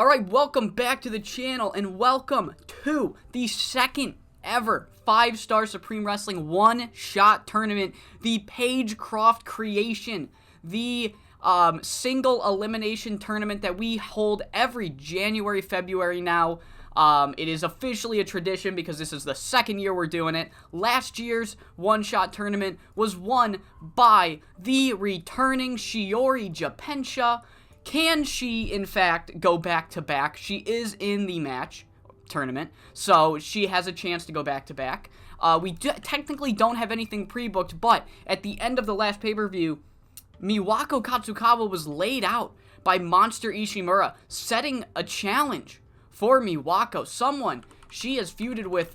Alright, welcome back to the channel, and welcome to the second ever 5-star Supreme Wrestling one-shot tournament, the Paige Croft creation, the single elimination tournament that we hold every January, February now. It is officially a tradition because this is the second year we're doing it. Last year's one-shot tournament was won by the returning Shiori Japensha. Can she, in fact, go back-to-back? She is in the match tournament, so she has a chance to go back-to-back. We technically don't have anything pre-booked, but at the end of the last pay-per-view, Miwako Katsukawa was laid out by Monster Ishimura, setting a challenge for Miwako, someone she has feuded with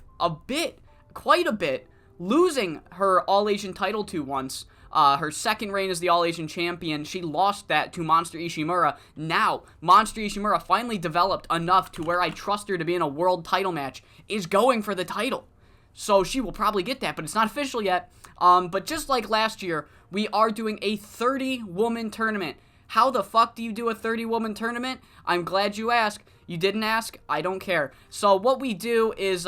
quite a bit, losing her All-Asian title to once. Her second reign as the All-Asian champion, she lost that to Monster Ishimura. Now, Monster Ishimura finally developed enough to where I trust her to be in a world title match, is going for the title. So she will probably get that, but it's not official yet. But just like last year, we are doing a 30-woman tournament. How the fuck do you do a 30-woman tournament? I'm glad you asked. You didn't ask? I don't care. So what we do is,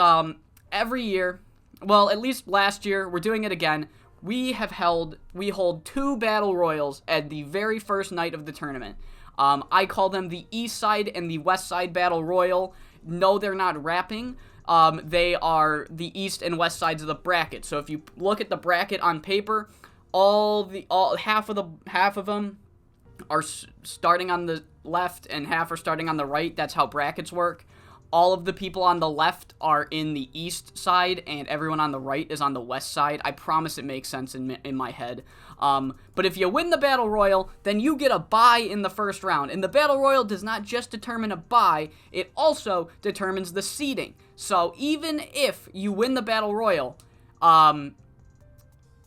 every year, well, at least last year, we're doing it again. We hold 2 battle royals at the very first night of the tournament. I call them the East Side and the West Side Battle Royal. No, they're not rapping. They are the East and West sides of the bracket. So if you look at the bracket on paper, half of them are starting on the left and half are starting on the right. That's how brackets work. All of the people on the left are in the east side, and everyone on the right is on the west side. I promise it makes sense in my head. But if you win the Battle Royal, then you get a bye in the first round. And the Battle Royal does not just determine a bye, it also determines the seeding. So even if you win the Battle Royal, no,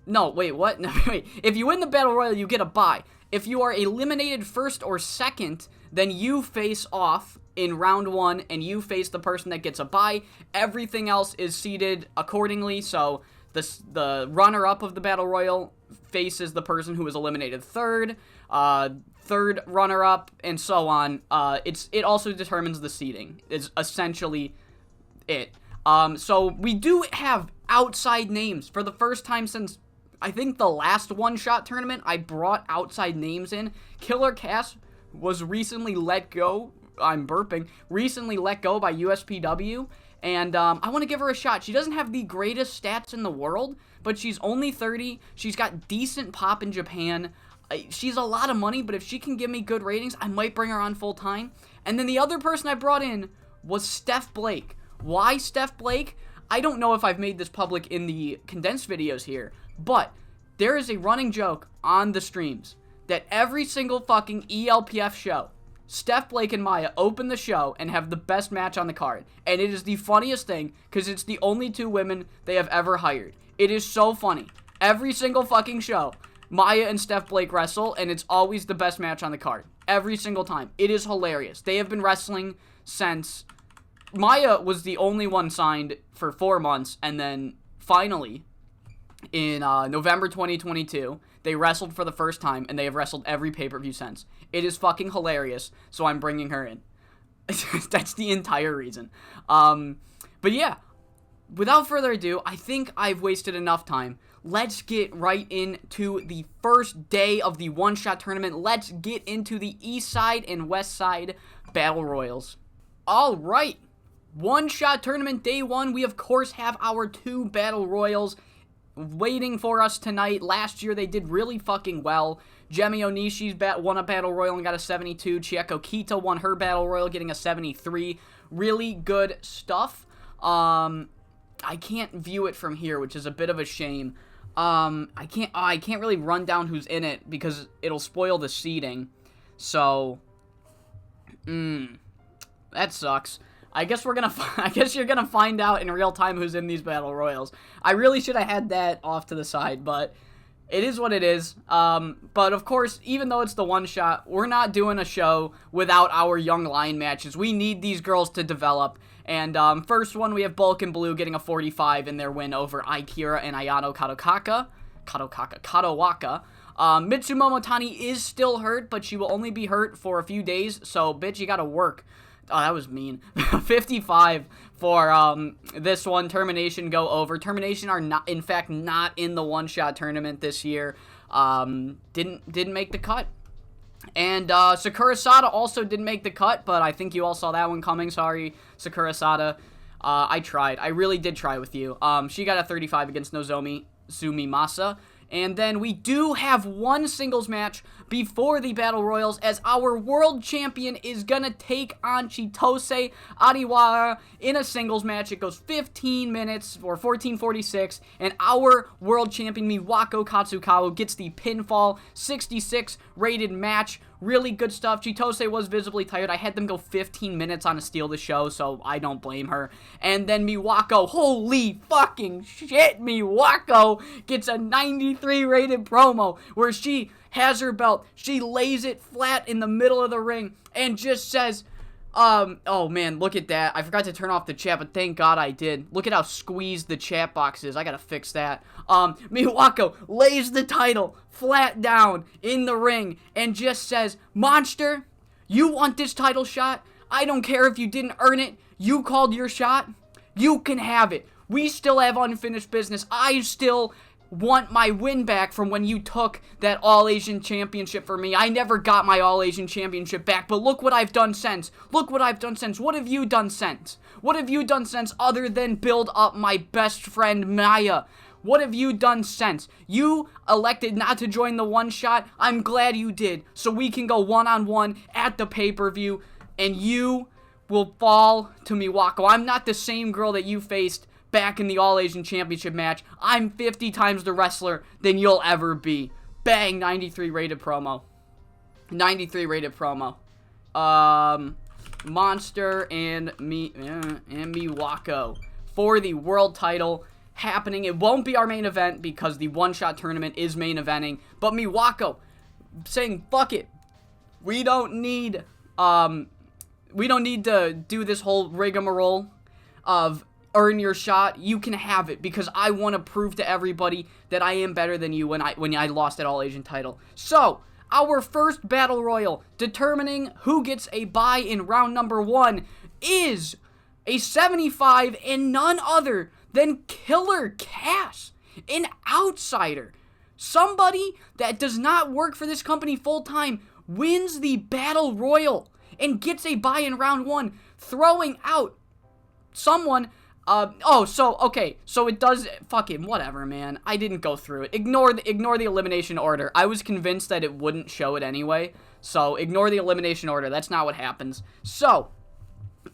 wait, what? No, wait. If you win the Battle Royal, you get a bye. If you are eliminated first or second, then you face off in round 1, and you face the person that gets a bye. Everything else is seeded accordingly, so the runner-up of the Battle Royal faces the person who was eliminated third runner-up, and so on. It also determines the seeding, is essentially it. So we do have outside names. For the first time since, I think, the last one-shot tournament, I brought outside names in. Killer Cass was recently let go. Recently let go by USPW, and I want to give her a shot. She doesn't have the greatest stats in the world, but she's only 30. She's got decent pop in Japan. She's a lot of money, but if she can give me good ratings, I might bring her on full time. And then the other person I brought in was Steph Blake. Why Steph Blake? I don't know if I've made this public in the condensed videos here, but there is a running joke on the streams that every single fucking ELPF show, Steph Blake and Maya open the show and have the best match on the card. And it is the funniest thing, because it's the only 2 women they have ever hired. It is so funny. Every single fucking show, Maya and Steph Blake wrestle, and it's always the best match on the card. Every single time. It is hilarious. They have been wrestling since... Maya was the only one signed for 4 months, and then finally, in November 2022, they wrestled for the first time, and they have wrestled every pay-per-view since. It is fucking hilarious, so I'm bringing her in. That's the entire reason. But yeah, without further ado, I think I've wasted enough time. Let's get right into the first day of the one-shot tournament. Let's get into the East Side and West Side Battle Royals. Alright, one-shot tournament day 1. We, of course, have our 2 Battle Royals waiting for us tonight. Last year, they did really fucking well. Jemi Onishi won a Battle Royal and got a 72. Chieko Kita won her Battle Royal, getting a 73. Really good stuff. I can't view it from here, which is a bit of a shame. I can't really run down who's in it because it'll spoil the seeding. So, that sucks. I guess you're gonna find out in real time who's in these Battle Royals. I really should have had that off to the side, but it is what it is. But of course, even though it's the one shot, we're not doing a show without our young lion matches. We need these girls to develop. And first one, we have Bulk and Blue getting a 45 in their win over Aikira and Ayano Katowaka. Mitsumo Motani is still hurt, but she will only be hurt for a few days, so bitch, you gotta work. Oh, that was mean. 55 for this one. Termination go over. Termination are not, in fact, not in the one-shot tournament this year. Didn't make the cut. And Sakura Sada also didn't make the cut, but I think you all saw that one coming. Sorry, Sakura Sada. I tried. I really did try with you. She got a 35 against Nozomi Sumimasa. And then we do have one singles match before the Battle Royals, as our world champion is going to take on Chitose Ariwara in a singles match. It goes 15 minutes, or 14:46, and our world champion Miwako Katsukawa gets the pinfall. 66 rated match. Really good stuff. Chitose was visibly tired. I had them go 15 minutes on a steal the show, so I don't blame her. And then Miwako, holy fucking shit, Miwako gets a 93 rated promo where she has her belt. She lays it flat in the middle of the ring and just says, oh man, look at that. I forgot to turn off the chat, but thank God I did. Look at how squeezed the chat box is. I gotta fix that. Miwako lays the title flat down in the ring and just says, Monster, you want this title shot? I don't care if you didn't earn it. You called your shot. You can have it. We still have unfinished business. I still want my win back from when you took that All-Asian Championship for me. I never got my All-Asian Championship back, but look what I've done since. Look what I've done since. What have you done since? What have you done since other than build up my best friend Maya? What have you done since? You elected not to join the one-shot. I'm glad you did, so we can go one-on-one at the pay-per-view, and you will fall to Miwako. I'm not the same girl that you faced back in the All-Asian Championship match. I'm 50 times the wrestler than you'll ever be. Bang, 93 rated promo. 93 rated promo. Monster and Miwako for the world title happening. It won't be our main event because the one-shot tournament is main eventing, but Miwako saying, fuck it. We don't need to do this whole rigmarole of earn your shot. You can have it because I want to prove to everybody that I am better than you when I lost that All-Asian title. So, our first Battle Royal determining who gets a bye in round number 1 is a 75 and none other than Killer Cass, an outsider. Somebody that does not work for this company full-time wins the Battle Royal and gets a bye in round 1, throwing out someone. So it does, fucking whatever, man. I didn't go through it. Ignore the elimination order. I was convinced that it wouldn't show it anyway, so ignore the elimination order. That's not what happens. So,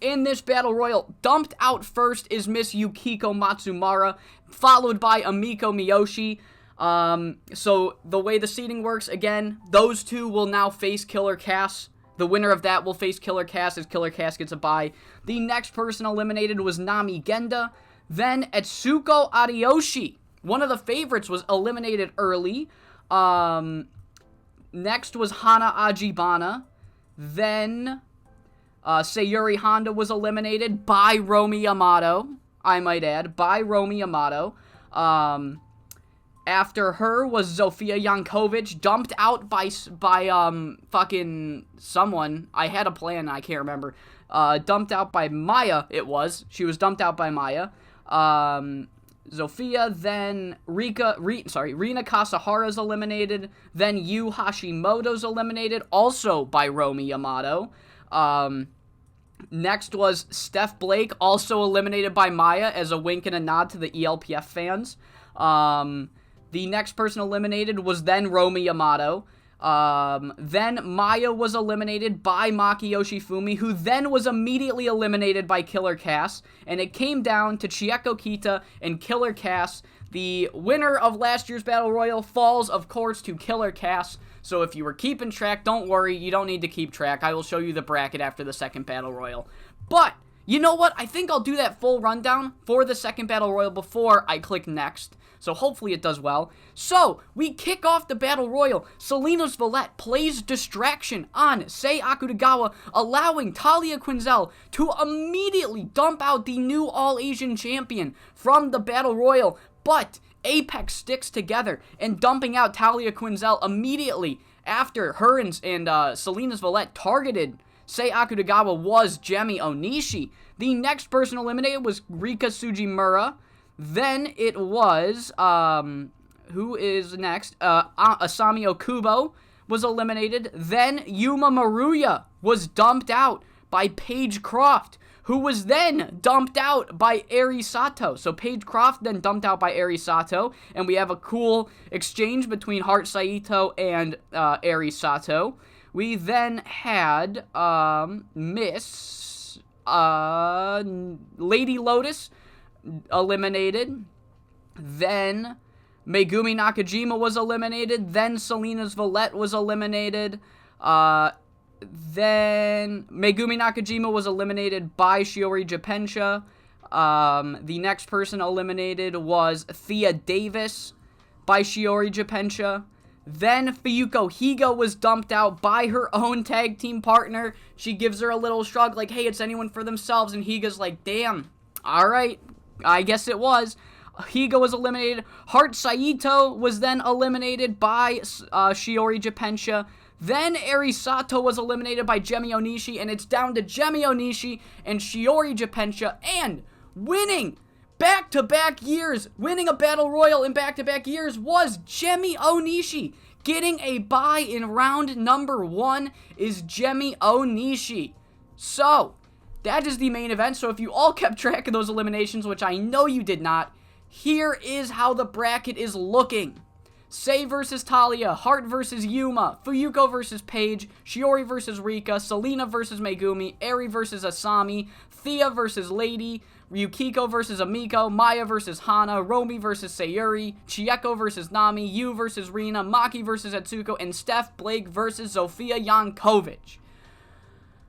in this Battle Royal, dumped out first is Miss Yukiko Matsumara, followed by Amiko Miyoshi. So the way the seating works, again, those two will now face Killer Cass. The winner of that will face Killer Cass as Killer Cass gets a bye. The next person eliminated was Nami Genda. Then Etsuko Ariyoshi, one of the favorites, was eliminated early. Next was Hana Ajibana. Then Sayuri Honda was eliminated by Romi Yamato. I might add, by Romi Yamato. After her was Zofia Yankovic, dumped out by fucking someone. I had a plan, I can't remember. Dumped out by Maya, it was. She was dumped out by Maya. Zofia, then Rina Kasahara's eliminated. Then Yu Hashimoto's eliminated, also by Romi Yamato. Next was Steph Blake, also eliminated by Maya as a wink and a nod to the ELPF fans. The next person eliminated was then Romi Yamato. Then Maya was eliminated by Maki Yoshifumi, who then was immediately eliminated by Killer Cass. And it came down to Chieko Kita and Killer Cass. The winner of last year's Battle Royal falls, of course, to Killer Cass. So if you were keeping track, don't worry, you don't need to keep track. I will show you the bracket after the second Battle Royal. But, you know what? I think I'll do that full rundown for the second Battle Royal before I click next. So hopefully it does well. So, we kick off the Battle Royal. Selena's Valette plays Distraction on Sei Akutagawa, allowing Talia Quinzel to immediately dump out the new All-Asian champion from the Battle Royal. But Apex sticks together and dumping out Talia Quinzel immediately after her and Selena's Valette targeted Sei Akutagawa was Gemi Onishi. The next person eliminated was Rika Sugimura. Then it was, who is next? Asami Okubo was eliminated. Then Yuma Maruya was dumped out by Paige Croft, who was then dumped out by Eri Sato. So Paige Croft then dumped out by Eri Sato, and we have a cool exchange between Heart Saito and Eri Sato. We then had Miss Lady Lotus eliminated. Then Megumi Nakajima was eliminated. Then Selena's Valette was eliminated. Then Megumi Nakajima was eliminated by Shiori Japensha. The next person eliminated was Thea Davis by Shiori Japensha. Then Fuyuko Higa was dumped out by her own tag team partner. She gives her a little shrug like, hey, it's anyone for themselves. And Higa's like, damn, alright, I guess it was. Higa was eliminated. Heart Saito was then eliminated by Shiori Japensha. Then Eri Sato was eliminated by Gemi Onishi, and it's down to Gemi Onishi and Shiori Japensha, and winning back-to-back years, winning a Battle Royal in back-to-back years was Gemi Onishi. Getting a bye in round number 1 is Gemi Onishi. So, that is the main event. So if you all kept track of those eliminations, which I know you did not, here is how the bracket is looking. Sei versus Talia, Heart versus Yuma, Fuyuko versus Paige, Shiori versus Rika, Selena versus Megumi, Eri versus Asami, Thea versus Lady, Yukiko versus Amiko, Maya versus Hana, Romi versus Sayuri, Chieko versus Nami, Yu versus Rina, Maki versus Atsuko, and Steph Blake versus Zofia Yankovic.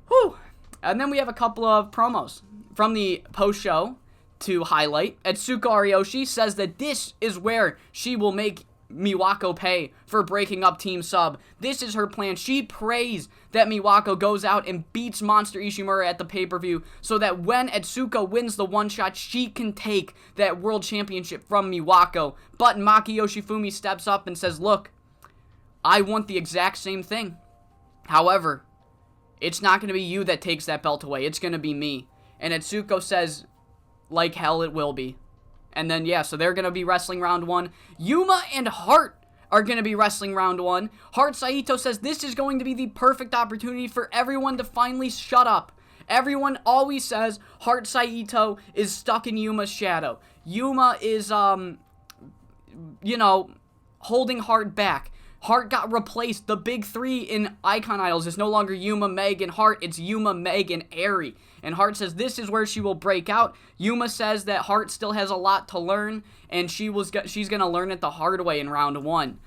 Whew. And then we have a couple of promos from the post-show to highlight. Atsuko Ariyoshi says that this is where she will make Miwako pay for breaking up Team Sub. This is her plan. She prays that Miwako goes out and beats Monster Ishimura at the pay-per-view so that when Atsuko wins the one-shot, she can take that world championship from Miwako. But Maki Yoshifumi steps up and says, look, I want the exact same thing. However, it's not going to be you that takes that belt away. It's going to be me. And Atsuko says, like hell it will be. And then, yeah, so they're going to be wrestling round 1. Yuma and Heart are going to be wrestling round 1. Heart Saito says this is going to be the perfect opportunity for everyone to finally shut up. Everyone always says Heart Saito is stuck in Yuma's shadow. Yuma is, holding Heart back. Heart got replaced. The big 3 in Icon Idols is no longer Yuma, Meg, and Heart. It's Yuma, Meg, and Eri. And Heart says this is where she will break out. Yuma says that Heart still has a lot to learn, and she's going to learn it the hard way in round 1.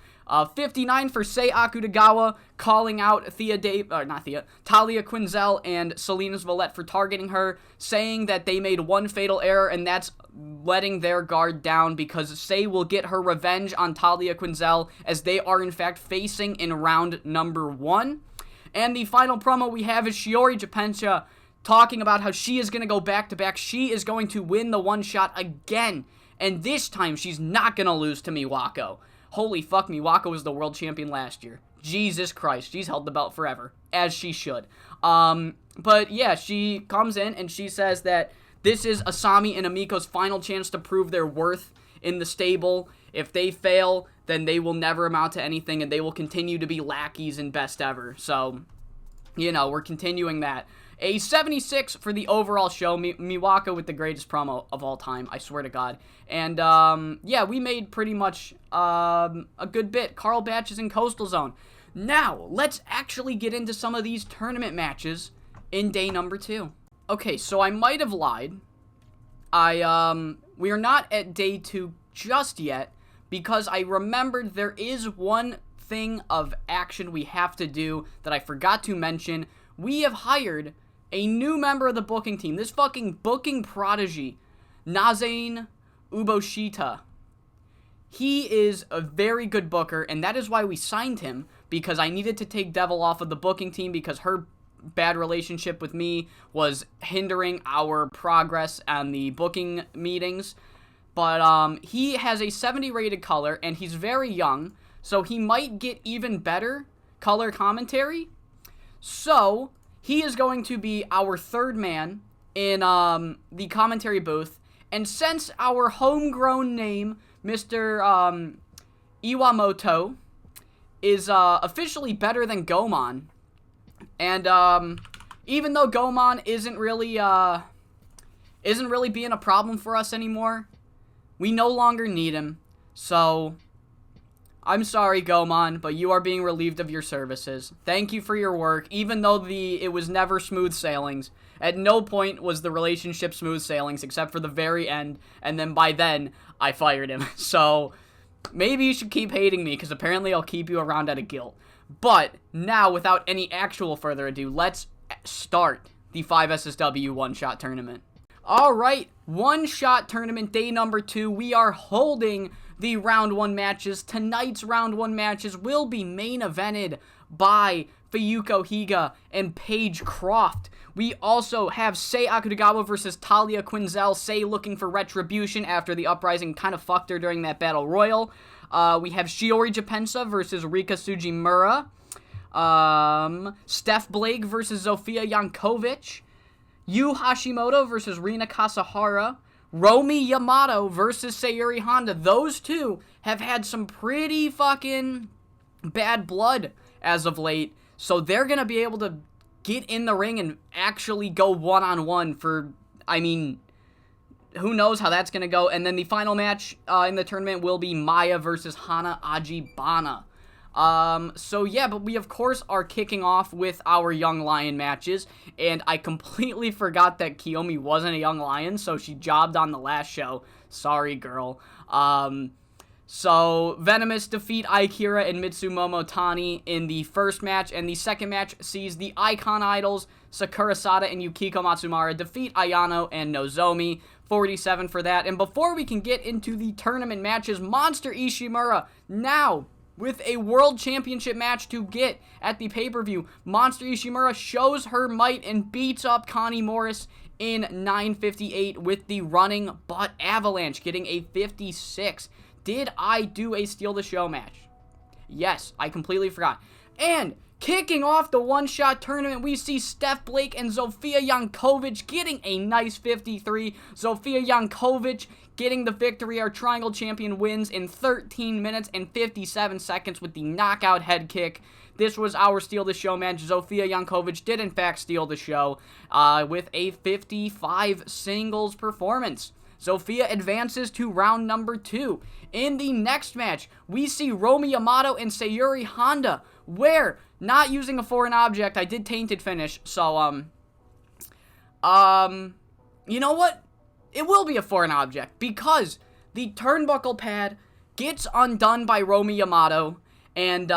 59 for Sei Akutagawa, calling out Talia Quinzel and Selena's Valette for targeting her, saying that they made one fatal error, and that's letting their guard down because Sei will get her revenge on Talia Quinzel as they are in fact facing in round number 1. And the final promo we have is Shiori Japensha talking about how she is going to go back-to-back. She is going to win the one-shot again, and this time she's not going to lose to Miwako. Holy fuck, Miwako was the world champion last year. Jesus Christ, she's held the belt forever, as she should. But yeah, she comes in and she says that this is Asami and Amiko's final chance to prove their worth in the stable. If they fail, then they will never amount to anything and they will continue to be lackeys and best ever. So, we're continuing that. A 76 for the overall show. Miwako with the greatest promo of all time, I swear to God. And, yeah, we made pretty much a good bit. Carl Batch is in Coastal Zone. Now, let's actually get into some of these tournament matches in day number 2. Okay, so I might have lied. We are not at day 2 just yet because I remembered there is one thing of action we have to do that I forgot to mention. We have hired a new member of the booking team. This fucking booking prodigy, Nazain Uboshita. He is a very good booker, and that is why we signed him, because I needed to take Devil off of the booking team because her bad relationship with me was hindering our progress on the booking meetings. But he has a 70 rated color, and he's very young, so he might get even better color commentary. So he is going to be our third man in the commentary booth. And since our homegrown name, Mr. Iwamoto, is officially better than Gomon, and even though Gomon isn't really being a problem for us anymore, we no longer need him. So I'm sorry, Gomon, but you are being relieved of your services. Thank you for your work, even though it was never smooth sailings. At no point was the relationship smooth sailings, except for the very end, and then by then, I fired him. So maybe you should keep hating me, because apparently I'll keep you around out of guilt. But now, without any actual further ado, let's start the 5SSW one-shot tournament. Alright, one-shot tournament, day number 2. We are holding the round 1 matches. Tonight's round 1 matches will be main evented by Fuyuko Higa and Paige Croft. We also have Sei Akutagawa versus Talia Quinzel. Sei looking for retribution after the Uprising kind of fucked her during that Battle Royal. We have Shiori Japensa versus Rika Sujimura. Steph Blake versus Zofia Jankovic. Yu Hashimoto versus Rina Kasahara. Romi Yamato versus Sayuri Honda. Those two have had some pretty fucking bad blood as of late. So they're going to be able to get in the ring and actually go one-on-one for, I mean, who knows how that's going to go. And then the final match in the tournament will be Maya versus Hana Ajibana. So yeah, but we of course are kicking off with our Young Lion matches, and I completely forgot that Kiyomi wasn't a Young Lion, so she jobbed on the last show. Sorry, girl. So Venomous defeat Aikira and Mitsumomo Tani in the first match, and the second match sees the Icon Idols, Sakura Sada and Yukiko Matsumara, defeat Ayano and Nozomi. 47 for that. And before we can get into the tournament matches, Monster Ishimura now with a World Championship match to get at the pay-per-view. Monster Ishimura shows her might and beats up Connie Morris in 9:58 with the Running Butt Avalanche, getting a 56. Did I do a Steal the Show match? Yes, I completely forgot. And kicking off the one-shot tournament, we see Steph Blake and Zofia Jankovic getting a nice 53. Zofia Jankovic getting the victory. Our Triangle Champion wins in 13 minutes and 57 seconds with the knockout head kick. This was our Steal the Show match. Zofia Jankovic did in fact steal the show with a 55 singles performance. Zofia advances to round number 2. In the next match, we see Romi Yamato and Sayuri Honda, where, not using a foreign object, I did tainted finish, so, you know what? It will be a foreign object, because the turnbuckle pad gets undone by Romi Yamato, and,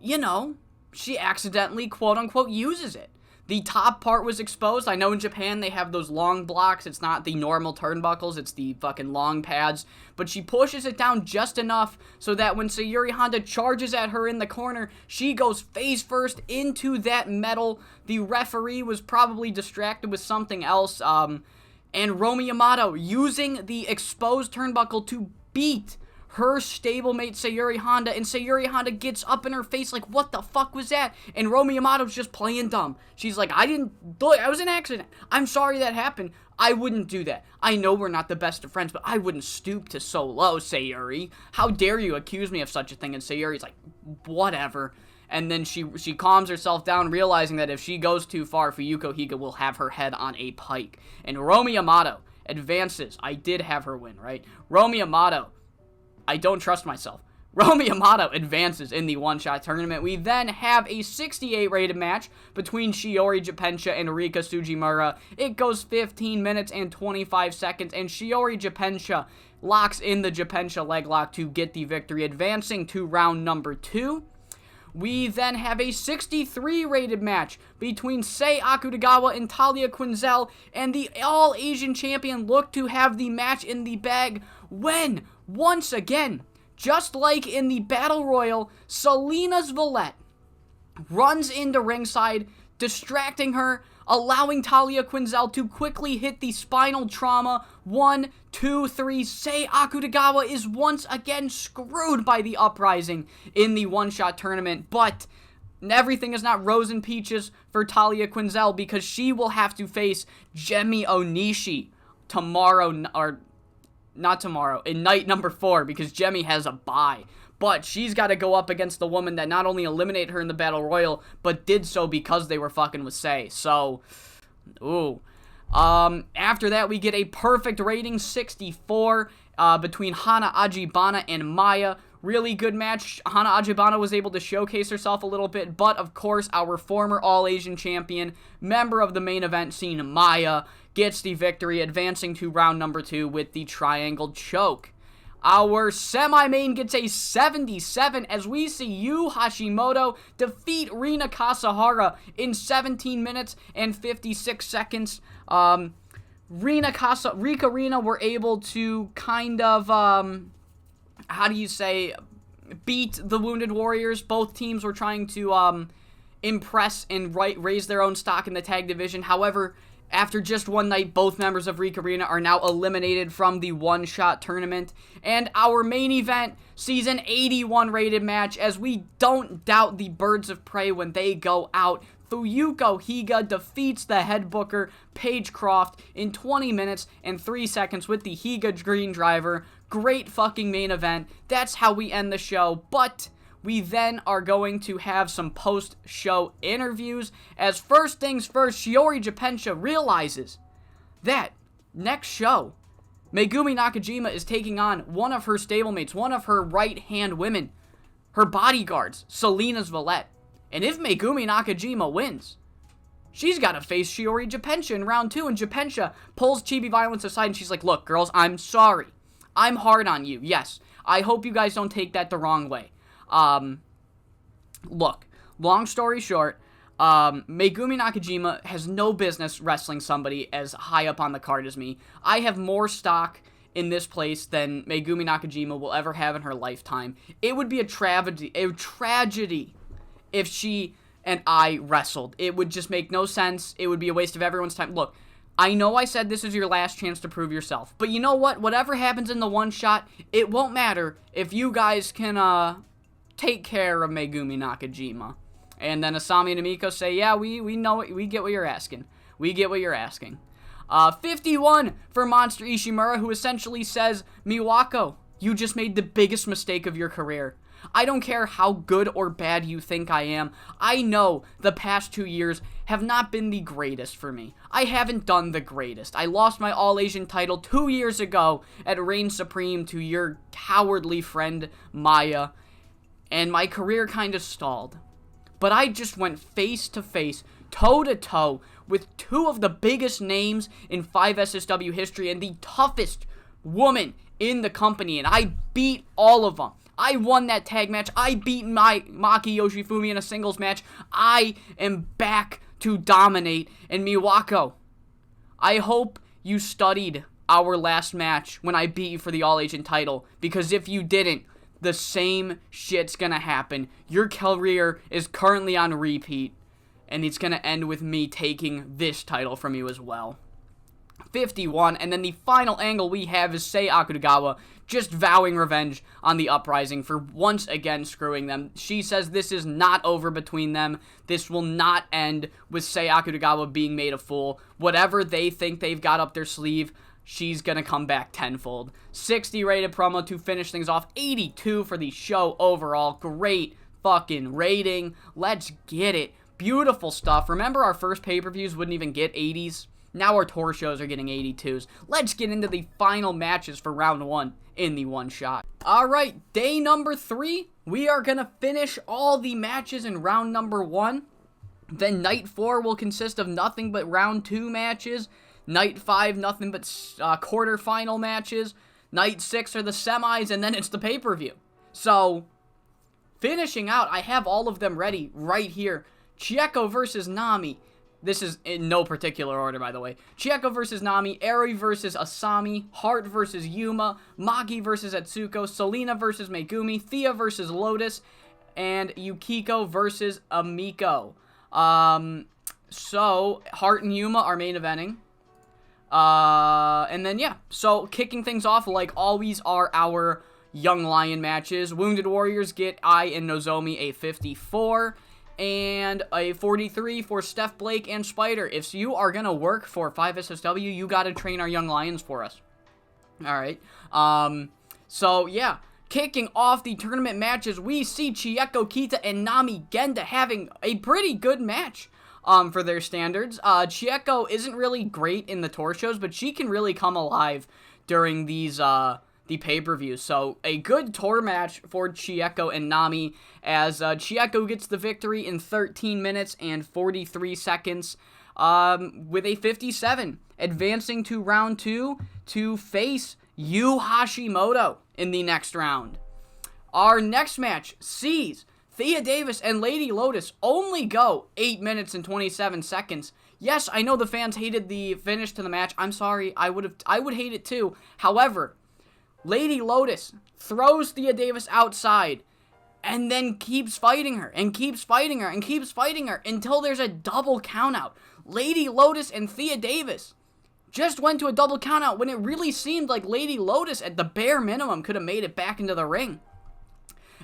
you know, she accidentally, quote-unquote, uses it. The top part was exposed. I know in Japan they have those long blocks. It's not the normal turnbuckles. It's the fucking long pads. But she pushes it down just enough so that when Sayuri Honda charges at her in the corner, she goes face first into that metal. The referee was probably distracted with something else. And Romi Yamato using the exposed turnbuckle to beat her stablemate Sayuri Honda, and Sayuri Honda gets up in her face like, what the fuck was that? And Romi Yamato's just playing dumb. She's like, I was an accident. I'm sorry that happened. I wouldn't do that. I know we're not the best of friends, but I wouldn't stoop to so low, Sayuri. How dare you accuse me of such a thing? And Sayuri's like, whatever. And then she calms herself down, realizing that if she goes too far, Fuyuko Higa will have her head on a pike. And Romi Yamato advances. I did have her win, right? Romi Yamato, I don't trust myself. Romi Yamato advances in the one-shot tournament. We then have a 68 rated match between Shiori Japensa and Rika Sujimura. It goes 15 minutes and 25 seconds, and Shiori Japensa locks in the Japensa leg lock to get the victory, advancing to round number 2. We then have a 63 rated match between Sei Akutagawa and Talia Quinzel, and the All-Asian Champion looked to have the match in the bag when, once again, just like in the Battle Royal, Selena's Valette runs into ringside, distracting her, allowing Talia Quinzel to quickly hit the spinal trauma. 1, 2, 3. Sei Akutagawa is once again screwed by the Uprising in the one-shot tournament, but everything is not rose and peaches for Talia Quinzel, because she will have to face Jemi Onishi tomorrow, or not tomorrow, in night number 4, because Jemi has a bye. But she's got to go up against the woman that not only eliminated her in the Battle Royal, but did so because they were fucking with Sei. So, ooh. After that, we get a perfect rating, 64, between Hana Ajibana and Maya. Really good match. Hana Ajibana was able to showcase herself a little bit, but of course, our former All-Asian champion, member of the main event scene, Maya, gets the victory, advancing to round number 2 with the triangle choke. Our semi-main gets a 77 as we see Yu Hashimoto defeat Rina Kasahara in 17 minutes and 56 seconds. Rika Rina were able to kind of, how do you say, beat the Wounded Warriors. Both teams were trying to impress and raise their own stock in the tag division. However, after just one night, both members of Rika Rina are now eliminated from the one-shot tournament. And our main event sees an 81 rated match as we don't doubt the Birds of Prey when they go out. Fuyuko Higa defeats the head booker, Paige Croft, in 20 minutes and 3 seconds with the Higa Green Driver. Great fucking main event. That's how we end the show. But we then are going to have some post-show interviews, as first things first, Shiori Japensha realizes that next show, Megumi Nakajima is taking on one of her stablemates, one of her right-hand women, her bodyguards, Selena's valet. And if Megumi Nakajima wins, she's got to face Shiori Japensha in round 2, and Japensha pulls Chibi Violence aside, and she's like, look, girls, I'm sorry. I'm hard on you, yes. I hope you guys don't take that the wrong way. Look, long story short, Megumi Nakajima has no business wrestling somebody as high up on the card as me. I have more stock in this place than Megumi Nakajima will ever have in her lifetime. It would be a tragedy if she and I wrestled. It would just make no sense. It would be a waste of everyone's time. Look, I know I said this is your last chance to prove yourself, but you know what? Whatever happens in the one shot, it won't matter if you guys can, take care of Megumi Nakajima. And then Asami and Amiko say, yeah, we know it. We get what you're asking. We get what you're asking. 51 for Monster Ishimura, who essentially says, Miwako, you just made the biggest mistake of your career. I don't care how good or bad you think I am. I know the past 2 years have not been the greatest for me. I haven't done the greatest. I lost my All-Asian title 2 years ago at Reign Supreme to your cowardly friend, Maya. And my career kind of stalled. But I just went face-to-face, toe-to-toe, with 2 of the biggest names in 5SSW history and the toughest woman in the company, and I beat all of them. I won that tag match. I beat Maki Yoshifumi in a singles match. I am back to dominate. And Miwako, I hope you studied our last match when I beat you for the All-Asian title, because if you didn't, the same shit's gonna happen. Your career is currently on repeat, and it's gonna end with me taking this title from you as well. 51, and then the final angle we have is Sei Akutagawa just vowing revenge on the Uprising for once again screwing them. She says this is not over between them. This will not end with Sei Akutagawa being made a fool. Whatever they think they've got up their sleeve, she's gonna come back tenfold. 60 rated promo to finish things off. 82 for the show overall. Great fucking rating. Let's get it. Beautiful stuff. Remember our first pay-per-views wouldn't even get 80s? Now our tour shows are getting 82s. Let's get into the final matches for round 1 in the one shot. Alright, day number 3. We are gonna finish all the matches in round number 1. Then night 4 will consist of nothing but round 2 matches. Night 5, nothing but quarterfinal matches. Night 6 are the semis, and then it's the pay-per-view. So, finishing out, I have all of them ready right here. Chieko versus Nami. This is in no particular order, by the way. Chieko versus Nami, Eri versus Asami, Hart versus Yuma, Maki versus Atsuko, Selena versus Megumi, Thea versus Lotus, and Yukiko versus Amiko. So, Hart and Yuma are main eventing. And then, yeah. So, kicking things off, like always, are our Young Lion matches. Wounded Warriors get Ai and Nozomi a 54. and a 43 for Steph Blake and Spider. If you are going to work for 5SSW, you got to train our young lions for us. Alright, so yeah, kicking off the tournament matches, we see Chieko Kita and Nami Genda having a pretty good match. For their standards. Chieko isn't really great in the tour shows, but she can really come alive during these, the pay-per-views. So, a good tour match for Chieko and Nami, as Chieko gets the victory in 13 minutes and 43 seconds, with a 57, advancing to round 2 to face Yu Hashimoto in the next round. Our next match sees Thea Davis and Lady Lotus only go 8 minutes and 27 seconds. Yes, I know the fans hated the finish to the match. I'm sorry, I would hate it too. However, Lady Lotus throws Thea Davis outside and then keeps fighting her and keeps fighting her and keeps fighting her until there's a double countout. Lady Lotus and Thea Davis just went to a double countout when it really seemed like Lady Lotus at the bare minimum could have made it back into the ring.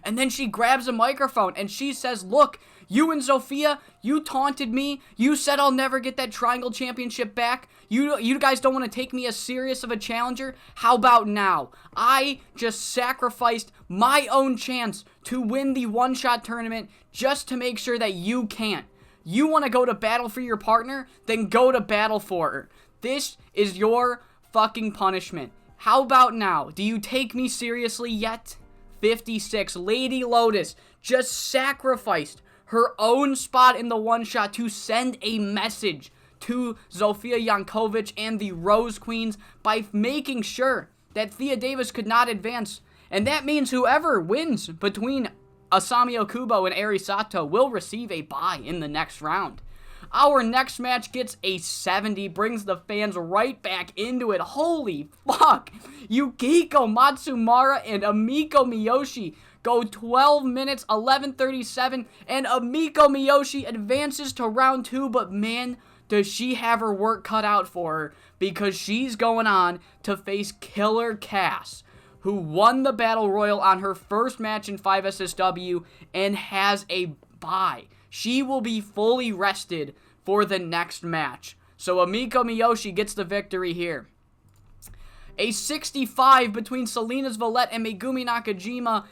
And then she grabs a microphone and she says, look, you and Sophia, you taunted me. You said I'll never get that Triangle Championship back. You guys don't want to take me as serious of a challenger. How about now? I just sacrificed my own chance to win the one-shot tournament just to make sure that you can't. You want to go to battle for your partner? Then go to battle for her. This is your fucking punishment. How about now? Do you take me seriously yet? 56, Lady Lotus just sacrificed her own spot in the one-shot to send a message to Zofia Jankovic and the Rose Queens by making sure that Thea Davis could not advance. And that means whoever wins between Asami Okubo and Eri Sato will receive a bye in the next round. Our next match gets a 70, brings the fans right back into it. Holy fuck! Yukiko Matsumara and Amiko Miyoshi go 12 minutes, 11:37, and Amiko Miyoshi advances to round 2, but man, does she have her work cut out for her, because she's going on to face Killer Cass, who won the Battle Royal on her first match in 5SSW and has a bye. She will be fully rested for the next match. So Amiko Miyoshi gets the victory here. A 65 between Selena's Valette and Megumi Nakajima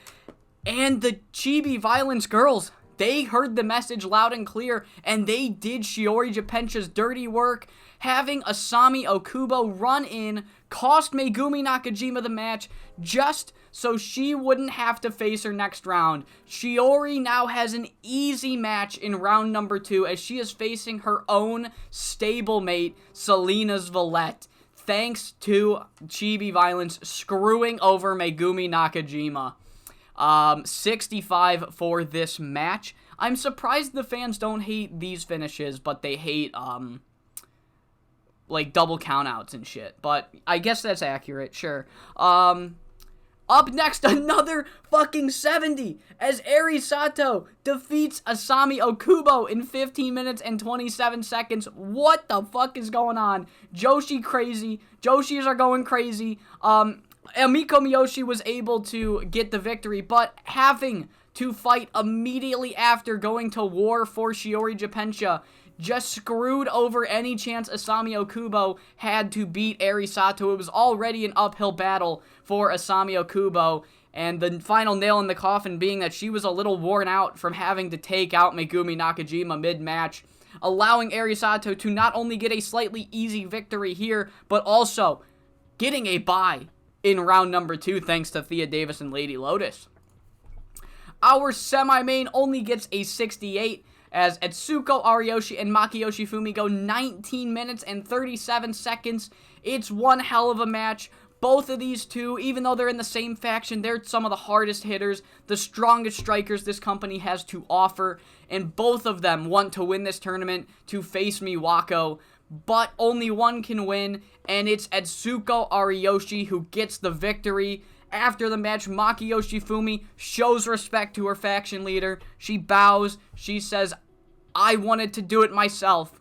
and the Chibi Violence girls. They heard the message loud and clear, and they did Shiori Japencha's dirty work, having Asami Okubo run in, cost Megumi Nakajima the match, just so she wouldn't have to face her next round. Shiori now has an easy match in round number 2, as she is facing her own stablemate, Selena's Valette, thanks to Chibi Violence screwing over Megumi Nakajima. 65 for this match. I'm surprised the fans don't hate these finishes, but they hate, like, double countouts and shit. But I guess that's accurate, sure. Up next, another fucking 70, as Eri Sato defeats Asami Okubo in 15 minutes and 27 seconds. What the fuck is going on? Joshis are going crazy. Amiko Miyoshi was able to get the victory, but having to fight immediately after going to war for Shiori Japencha just screwed over any chance Asami Okubo had to beat Eri Sato. It was already an uphill battle for Asami Okubo, and the final nail in the coffin being that she was a little worn out from having to take out Megumi Nakajima mid-match, allowing Eri Sato to not only get a slightly easy victory here, but also getting a bye in round number 2 thanks to Thea Davis and Lady Lotus. Our semi-main only gets a 68, as Etsuko Ariyoshi and Makiyoshi Fumi go 19 minutes and 37 seconds. It's one hell of a match. Both of these two, even though they're in the same faction, they're some of the hardest hitters, the strongest strikers this company has to offer, and both of them want to win this tournament to face Miwako, but only one can win, and it's Etsuko Ariyoshi who gets the victory. After the match, Makiyoshi Fumi shows respect to her faction leader. She bows. She says, I wanted to do it myself,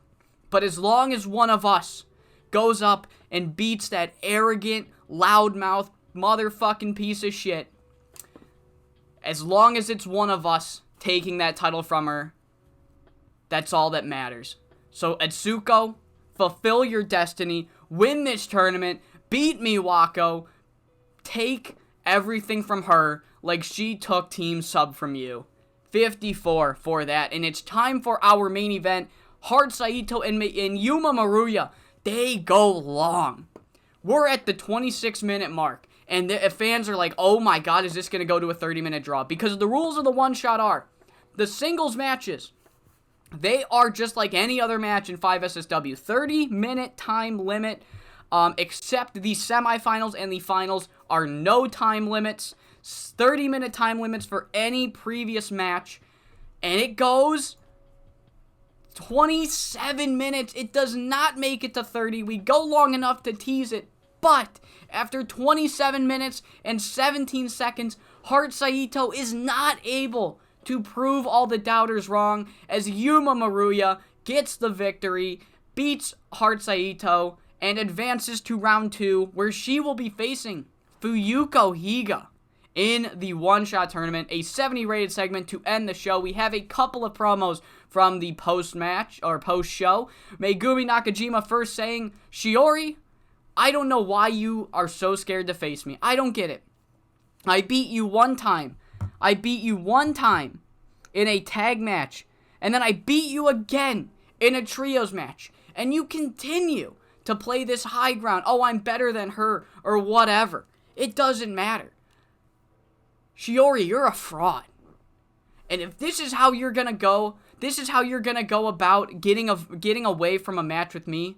but as long as one of us goes up and beats that arrogant, loudmouth, motherfucking piece of shit, as long as it's one of us taking that title from her, That's all that matters. So, Atsuko, fulfill your destiny, win this tournament, beat Miwako, take everything from her like she took Team Sub from you. 54 for that. And it's time for our main event. Hard Saito and Yuma Maruya. They go long. We're at the 26-minute mark. And the fans are like, oh my god, is this going to go to a 30-minute draw? Because the rules of the one-shot are, the singles matches, they are just like any other match in 5SSW. 30-minute time limit, except the semifinals and the finals are no time limits. 30-minute time limits for any previous match. And it goes 27 minutes. It does not make it to 30. We go long enough to tease it. But after 27 minutes and 17 seconds, Hard Saito is not able to prove all the doubters wrong as Yuma Maruya gets the victory, beats Hard Saito, and advances to round 2, where she will be facing Fuyuko Higa in the one-shot tournament. A 70 rated segment to end the show. We have a couple of promos from the post-match, or post-show. Megumi Nakajima first saying, Shiori, I don't know why you are so scared to face me. I don't get it. I beat you one time. I beat you one time in a tag match. And then I beat you again in a trios match. And you continue to play this high ground. Oh, I'm better than her or whatever. It doesn't matter. Shiori, you're a fraud. And if this is how you're going to go, this is how you're going to go about getting away from a match with me,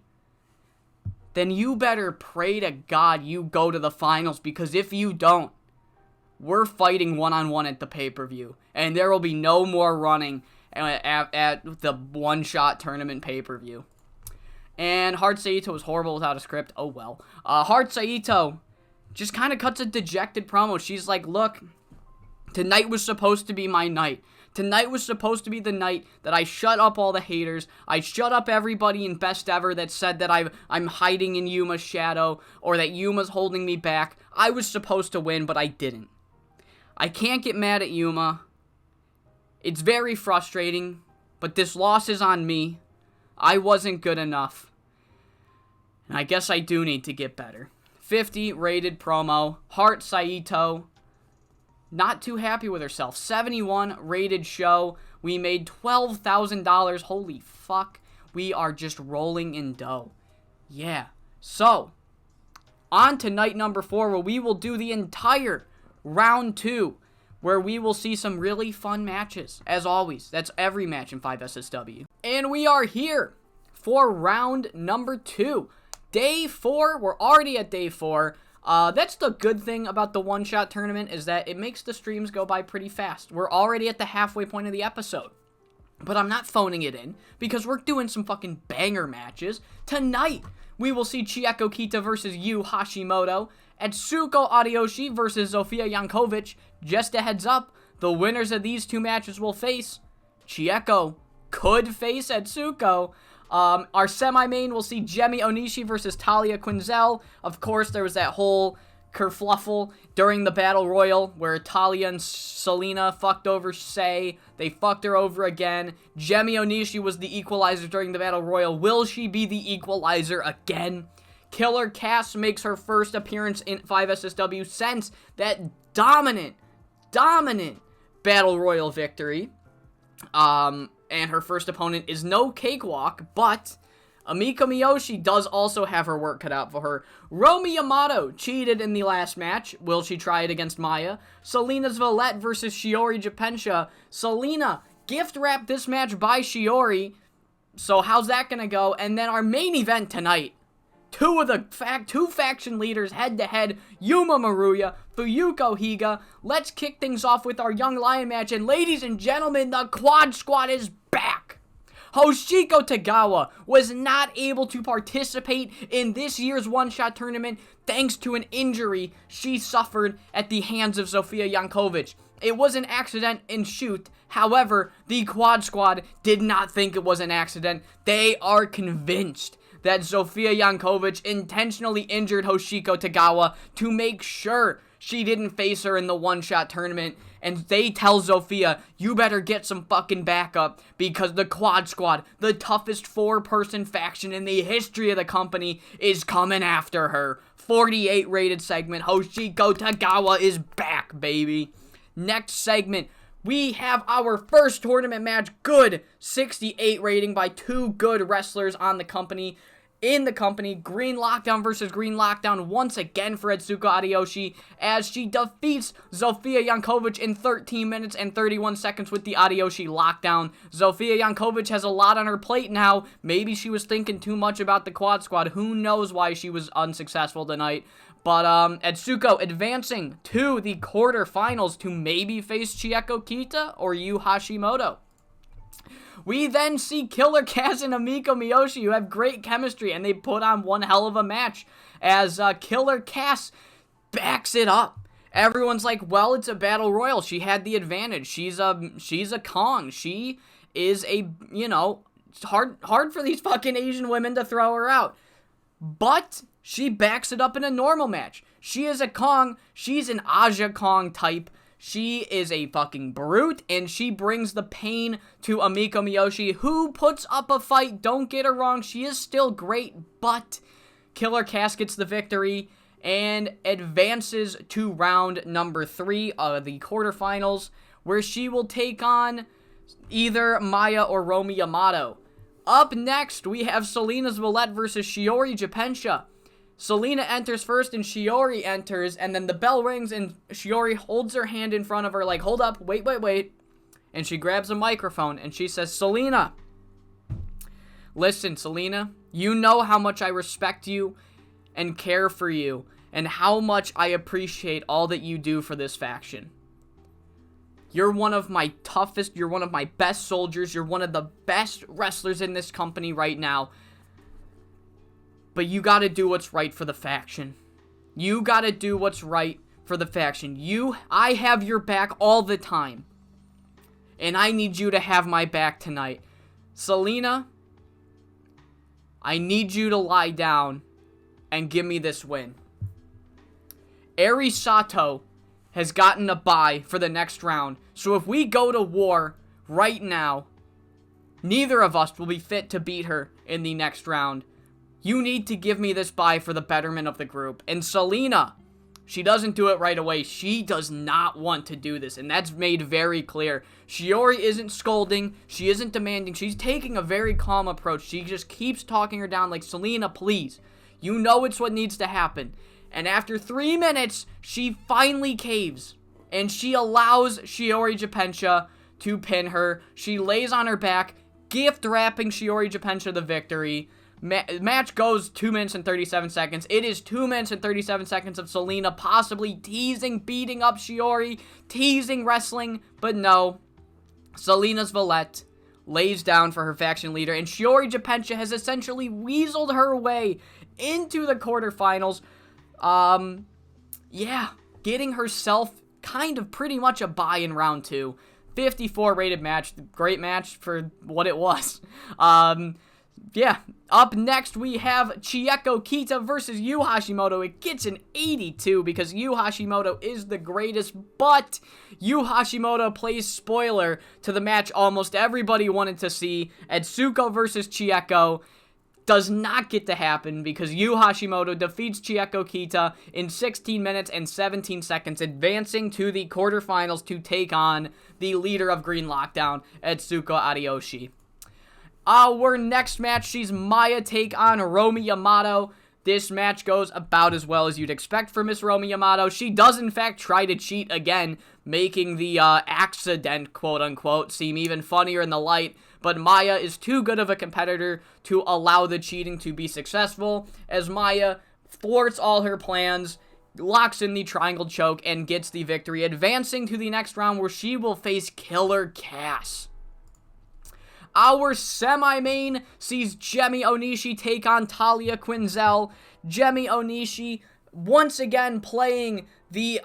then you better pray to God you go to the finals, because if you don't, we're fighting one-on-one at the pay-per-view, and there will be no more running at the one-shot tournament pay-per-view. And Hard Saito was horrible without a script. Oh well. Hard Saito just kind of cuts a dejected promo. She's like, look, tonight was supposed to be my night. Tonight was supposed to be the night that I shut up all the haters. I shut up everybody in Best Ever that said that I'm hiding in Yuma's shadow or that Yuma's holding me back. I was supposed to win, but I didn't. I can't get mad at Yuma. It's very frustrating, but this loss is on me. I wasn't good enough. And I guess I do need to get better. 50 rated promo. Hard Saito, not too happy with herself. 71 rated show. We made $12,000. Holy fuck. We are just rolling in dough. Yeah. So, on to night number 4, where we will do the entire round 2, where we will see some really fun matches. As always, that's every match in 5SSW. And we are here for round number 2. Day 4. We're already at day 4. That's the good thing about the one-shot tournament, is that it makes the streams go by pretty fast. We're already at the halfway point of the episode. But I'm not phoning it in, because we're doing some fucking banger matches. Tonight, we will see Chieko Kita versus Yu Hashimoto, Atsuko Ariyoshi versus Zofia Jankovic. Just a heads up, the winners of these two matches will face Chieko, could face Atsuko. Our semi-main will see Jemi Onishi versus Talia Quinzel. Of course, there was that whole kerfluffle during the Battle Royal where Talia and Selena fucked over Sei. They fucked her over again. Jemi Onishi was the equalizer during the Battle Royal. Will she be the equalizer again? Killer Cass makes her first appearance in 5SSW since that dominant Battle Royal victory. And her first opponent is no cakewalk, but Amika Miyoshi does also have her work cut out for her. Romi Yamato cheated in the last match. Will she try it against Maya? Selena's Valette versus Shiori Japensha. Selena gift wrapped this match by Shiori. So how's that gonna go? And then our main event tonight. Two faction leaders head-to-head, Yuma Maruya, Fuyuko Higa. Let's kick things off with our Young Lion match, and ladies and gentlemen, the Quad Squad is back! Hoshiko Tagawa was not able to participate in this year's one-shot tournament thanks to an injury she suffered at the hands of Zofia Jankovic. It was an accident and shoot. However, the Quad Squad did not think it was an accident. They are convinced that Zofia Jankovic intentionally injured Hoshiko Tagawa to make sure she didn't face her in the one-shot tournament, and they tell Zofia, you better get some fucking backup because the Quad Squad, the toughest 4-person faction in the history of the company, is coming after her. 48 rated segment, Hoshiko Tagawa is back, baby. Next segment, we have our first tournament match, good 68 rating by 2 good wrestlers on the company. In the company, Green Lockdown versus Green Lockdown once again for Etsuko Ariyoshi as she defeats Zofia Jankovic in 13 minutes and 31 seconds with the Ariyoshi Lockdown. Zofia Jankovic has a lot on her plate now. Maybe she was thinking too much about the Quad Squad. Who knows why she was unsuccessful tonight. But Etsuko advancing to the quarterfinals to maybe face Chieko Kita or Yu Hashimoto. We then see Killer Cass and Amiko Miyoshi, who have great chemistry, and they put on one hell of a match as Killer Cass backs it up. Everyone's like, well, it's a battle royal. She had the advantage. She's a Kong. She is a, it's hard for these fucking Asian women to throw her out. But she backs it up in a normal match. She is a Kong. She's an Aja Kong type. She is a fucking brute, and she brings the pain to Amiko Miyoshi, who puts up a fight. Don't get her wrong, she is still great, but Killer Cass gets the victory and advances to round number 3 of the quarterfinals, where she will take on either Maya or Romi Yamato. Up next, we have Selena Zvolett versus Shiori Japensha. Selena enters first and Shiori enters, and then the bell rings and Shiori holds her hand in front of her like, hold up, wait. And she grabs a microphone and she says, Selena, listen, Selena, you know how much I respect you and care for you and how much I appreciate all that you do for this faction. You're one of my toughest, you're one of my best soldiers, you're one of the best wrestlers in this company right now. But you gotta do what's right for the faction. You gotta do what's right for the faction. I have your back all the time. And I need you to have my back tonight. Selena, I need you to lie down and give me this win. Eri Sato has gotten a bye for the next round. So if we go to war right now, neither of us will be fit to beat her in the next round. You need to give me this bye for the betterment of the group. And Selena, she doesn't do it right away. She does not want to do this, and that's made very clear. Shiori isn't scolding. She isn't demanding. She's taking a very calm approach. She just keeps talking her down like, Selena, please. You know it's what needs to happen. And after 3 minutes, she finally caves. And she allows Shiori Japensha to pin her. She lays on her back, gift wrapping Shiori Japensha the victory. Match goes 2 minutes and 37 seconds. It is 2 minutes and 37 seconds of Selena possibly teasing, beating up Shiori, teasing wrestling, but no. Selena Zvolett lays down for her faction leader, and Shiori Japensha has essentially weaseled her way into the quarterfinals. Getting herself kind of pretty much a bye in round 2. 54 rated match, great match for what it was. Up next, we have Chieko Kita versus Yu Hashimoto. It gets an 82 because Yu Hashimoto is the greatest, but Yu Hashimoto plays spoiler to the match almost everybody wanted to see. Etsuko versus Chieko does not get to happen because Yu Hashimoto defeats Chieko Kita in 16 minutes and 17 seconds, advancing to the quarterfinals to take on the leader of Green Lockdown, Etsuko Ariyoshi. Our next match sees Maya take on Romi Yamato. This match goes about as well as you'd expect for Miss Romi Yamato. She does, in fact, try to cheat again, making the accident, quote-unquote, seem even funnier in the light. But Maya is too good of a competitor to allow the cheating to be successful, as Maya thwarts all her plans, locks in the triangle choke, and gets the victory, advancing to the next round where she will face Killer Cass. Our semi-main sees Jemi Onishi take on Talia Quinzel. Jemi Onishi once again playing the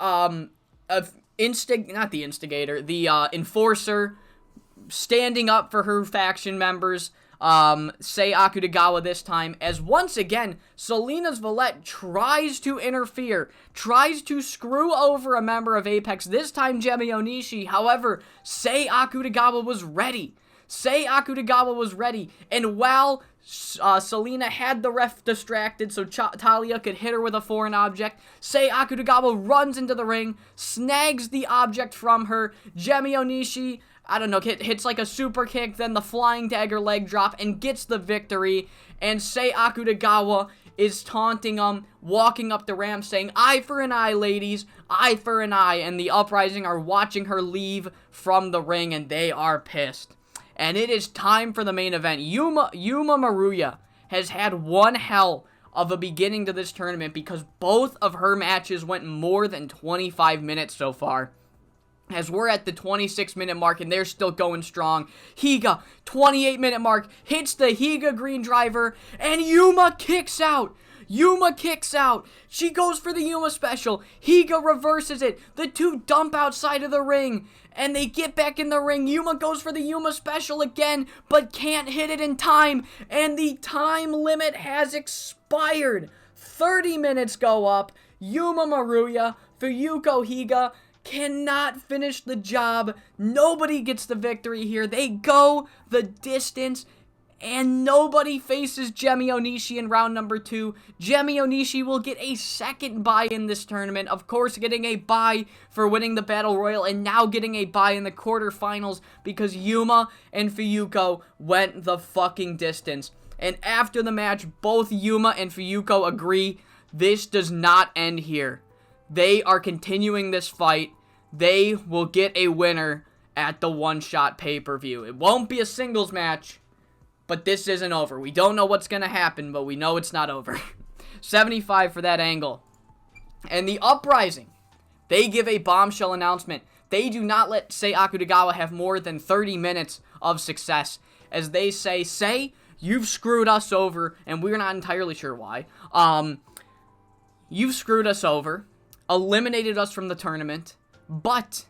enforcer, standing up for her faction members. Sei Akutagawa this time, as once again, Selena's Valette tries to interfere, tries to screw over a member of Apex, this time Gemi Onishi. However, Sei Akutagawa was ready. Sei Akutagawa was ready, and while Selena had the ref distracted so Talia could hit her with a foreign object, Sei Akutagawa runs into the ring, snags the object from her. Gemi Onishi, I don't know, hits like a super kick, then the flying dagger leg drop, and gets the victory. And Sei Akutagawa is taunting him, walking up the ramp, saying, "Eye for an eye, ladies, eye for an eye." And the Uprising are watching her leave from the ring, and they are pissed. And it is time for the main event. Yuma Maruya has had one hell of a beginning to this tournament because both of her matches went more than 25 minutes so far. As we're at the 26-minute mark and they're still going strong. Higa, 28-minute mark, hits the Higa green driver, and Yuma kicks out. Yuma kicks out. She goes for the Yuma special. Higa reverses it. The two dump outside of the ring, and they get back in the ring. Yuma goes for the Yuma special again, but can't hit it in time, and the time limit has expired. 30 minutes go up. Yuma Maruya, Fuyuko Higa cannot finish the job. Nobody gets the victory here. They go the distance, and nobody faces Gemi Onishi in round number 2. Gemi Onishi will get a second bye in this tournament. Of course, getting a bye for winning the Battle Royal, and now getting a bye in the quarterfinals because Yuma and Fuyuko went the fucking distance. And after the match, both Yuma and Fuyuko agree this does not end here. They are continuing this fight. They will get a winner at the one-shot pay-per-view. It won't be a singles match, but this isn't over. We don't know what's going to happen, but we know it's not over. 75 for that angle. And the Uprising, they give a bombshell announcement. They do not let Sei Akutagawa have more than 30 minutes of success. As they say, Sei, you've screwed us over, and we're not entirely sure why. You've screwed us over, eliminated us from the tournament, but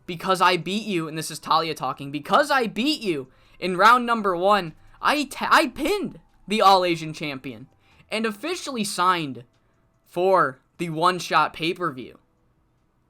because I beat you, and this is Talia talking, because I beat you in round number 1, I pinned the All-Asian champion and officially signed for the one-shot pay-per-view.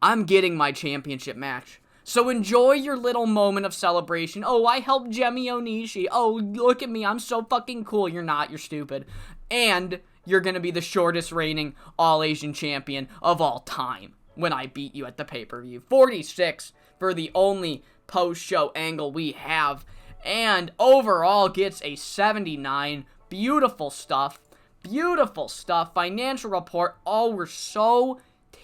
I'm getting my championship match. So enjoy your little moment of celebration. Oh, I helped Gemi Onishi. Oh, look at me. I'm so fucking cool. You're not. You're stupid. And you're going to be the shortest reigning All-Asian champion of all time when I beat you at the pay-per-view. 46 for the only post-show angle we have. And overall gets a 79. Beautiful stuff. Beautiful stuff. Financial report. Oh, we're so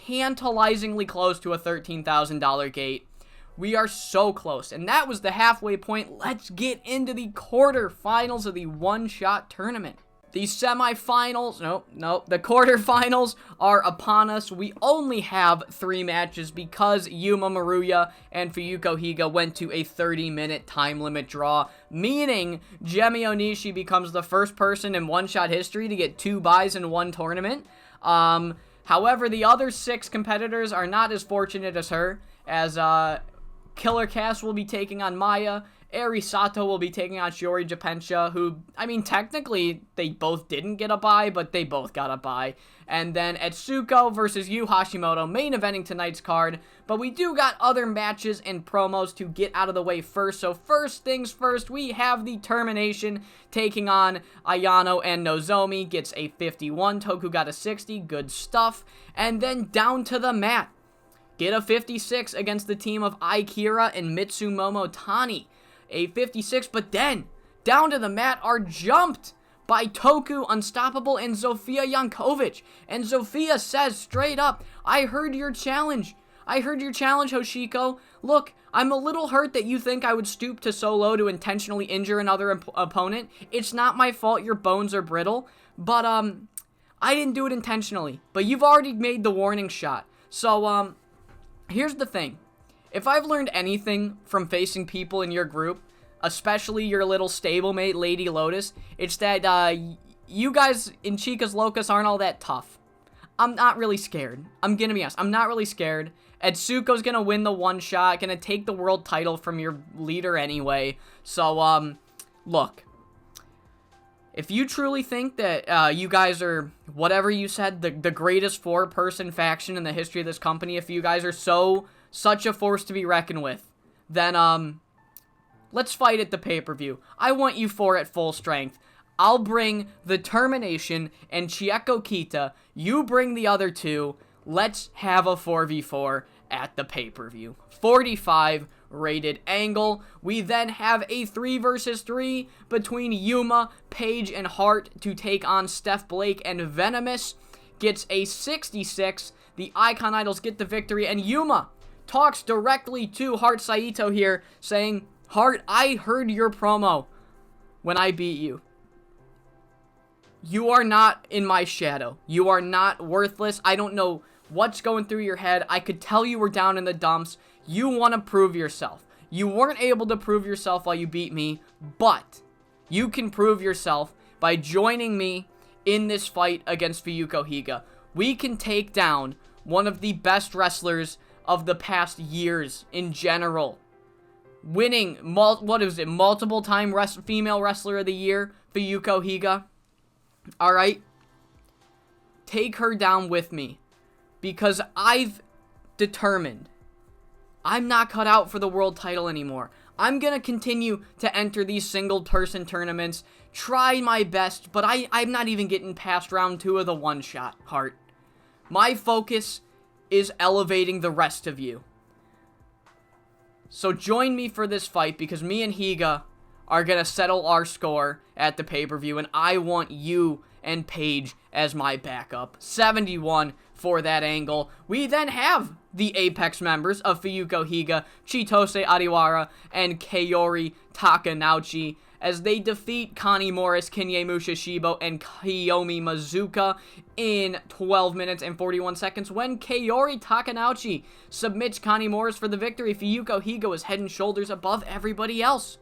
tantalizingly close to a $13,000 gate. We are so close. And that was the halfway point. Let's get into the quarterfinals of the one-shot tournament. The semifinals, the quarterfinals are upon us. We only have 3 matches because Yuma Maruya and Fuyuko Higa went to a 30-minute time limit draw, meaning Gemi Onishi becomes the first person in one-shot history to get 2 buys in one tournament. However, the other 6 competitors are not as fortunate as her, as Killer Cass will be taking on Maya, Eri Sato will be taking on Shiori Japensha, who, I mean, technically, they both didn't get a bye, but they both got a bye. And then Etsuko versus Yu Hashimoto, main eventing tonight's card. But we do got other matches and promos to get out of the way first. So first things first, we have the Termination taking on Ayano and Nozomi. Gets a 51, Toku got a 60, good stuff. And then down to the mat, get a 56 against the team of Aikira and Mitsumomo Tani. A 56, but then down to the mat are jumped by Toku, Unstoppable, and Zofia Yankovic. And Zofia says straight up, I heard your challenge. I heard your challenge, Hoshiko. Look, I'm a little hurt that you think I would stoop to so low to intentionally injure another opponent. It's not my fault your bones are brittle, but I didn't do it intentionally. But you've already made the warning shot. So here's the thing. If I've learned anything from facing people in your group, especially your little stablemate, Lady Lotus, it's that you guys in Chicas Locas aren't all that tough. I'm not really scared. I'm gonna be honest. I'm not really scared. Etsuko's gonna win the one shot, gonna take the world title from your leader anyway. So, look, if you truly think that you guys are, whatever you said, the greatest 4-person faction in the history of this company, if you guys are such a force to be reckoned with, then, let's fight at the pay-per-view. I want you 4 at full strength. I'll bring the Termination and Chieko Kita. You bring the other 2. Let's have a 4v4 at the pay-per-view. 45 rated angle. We then have a 3 versus 3 between Yuma, Paige, and Hart to take on Steph Blake and Venomous. Gets a 66. The Icon Idols get the victory, and Yuma talks directly to Hart Saito here, saying, Hart, I heard your promo when I beat you. You are not in my shadow. You are not worthless. I don't know what's going through your head. I could tell you were down in the dumps. You want to prove yourself. You weren't able to prove yourself while you beat me, but you can prove yourself by joining me in this fight against Fuyuko Higa. We can take down one of the best wrestlers of the past years in general. Winning, multiple time female wrestler of the year, Fuyuko Higa. Alright? Take her down with me. Because I've determined I'm not cut out for the world title anymore. I'm going to continue to enter these single-person tournaments, try my best, but I'm not even getting past round 2 of the one-shot, Hart. My focus is elevating the rest of you. So join me for this fight, because me and Higa are going to settle our score at the pay-per-view, and I want you and Paige as my backup. 71 for that angle. We then have the Apex members of Fuyuko Higa, Chitose Ariwara, and Kaori Takanouchi as they defeat Connie Morris, Kinye Mushishibo, and Kiyomi Mazuka in 12 minutes and 41 seconds when Kaori Takanouchi submits Connie Morris for the victory. Fuyuko Higa was head and shoulders above everybody else.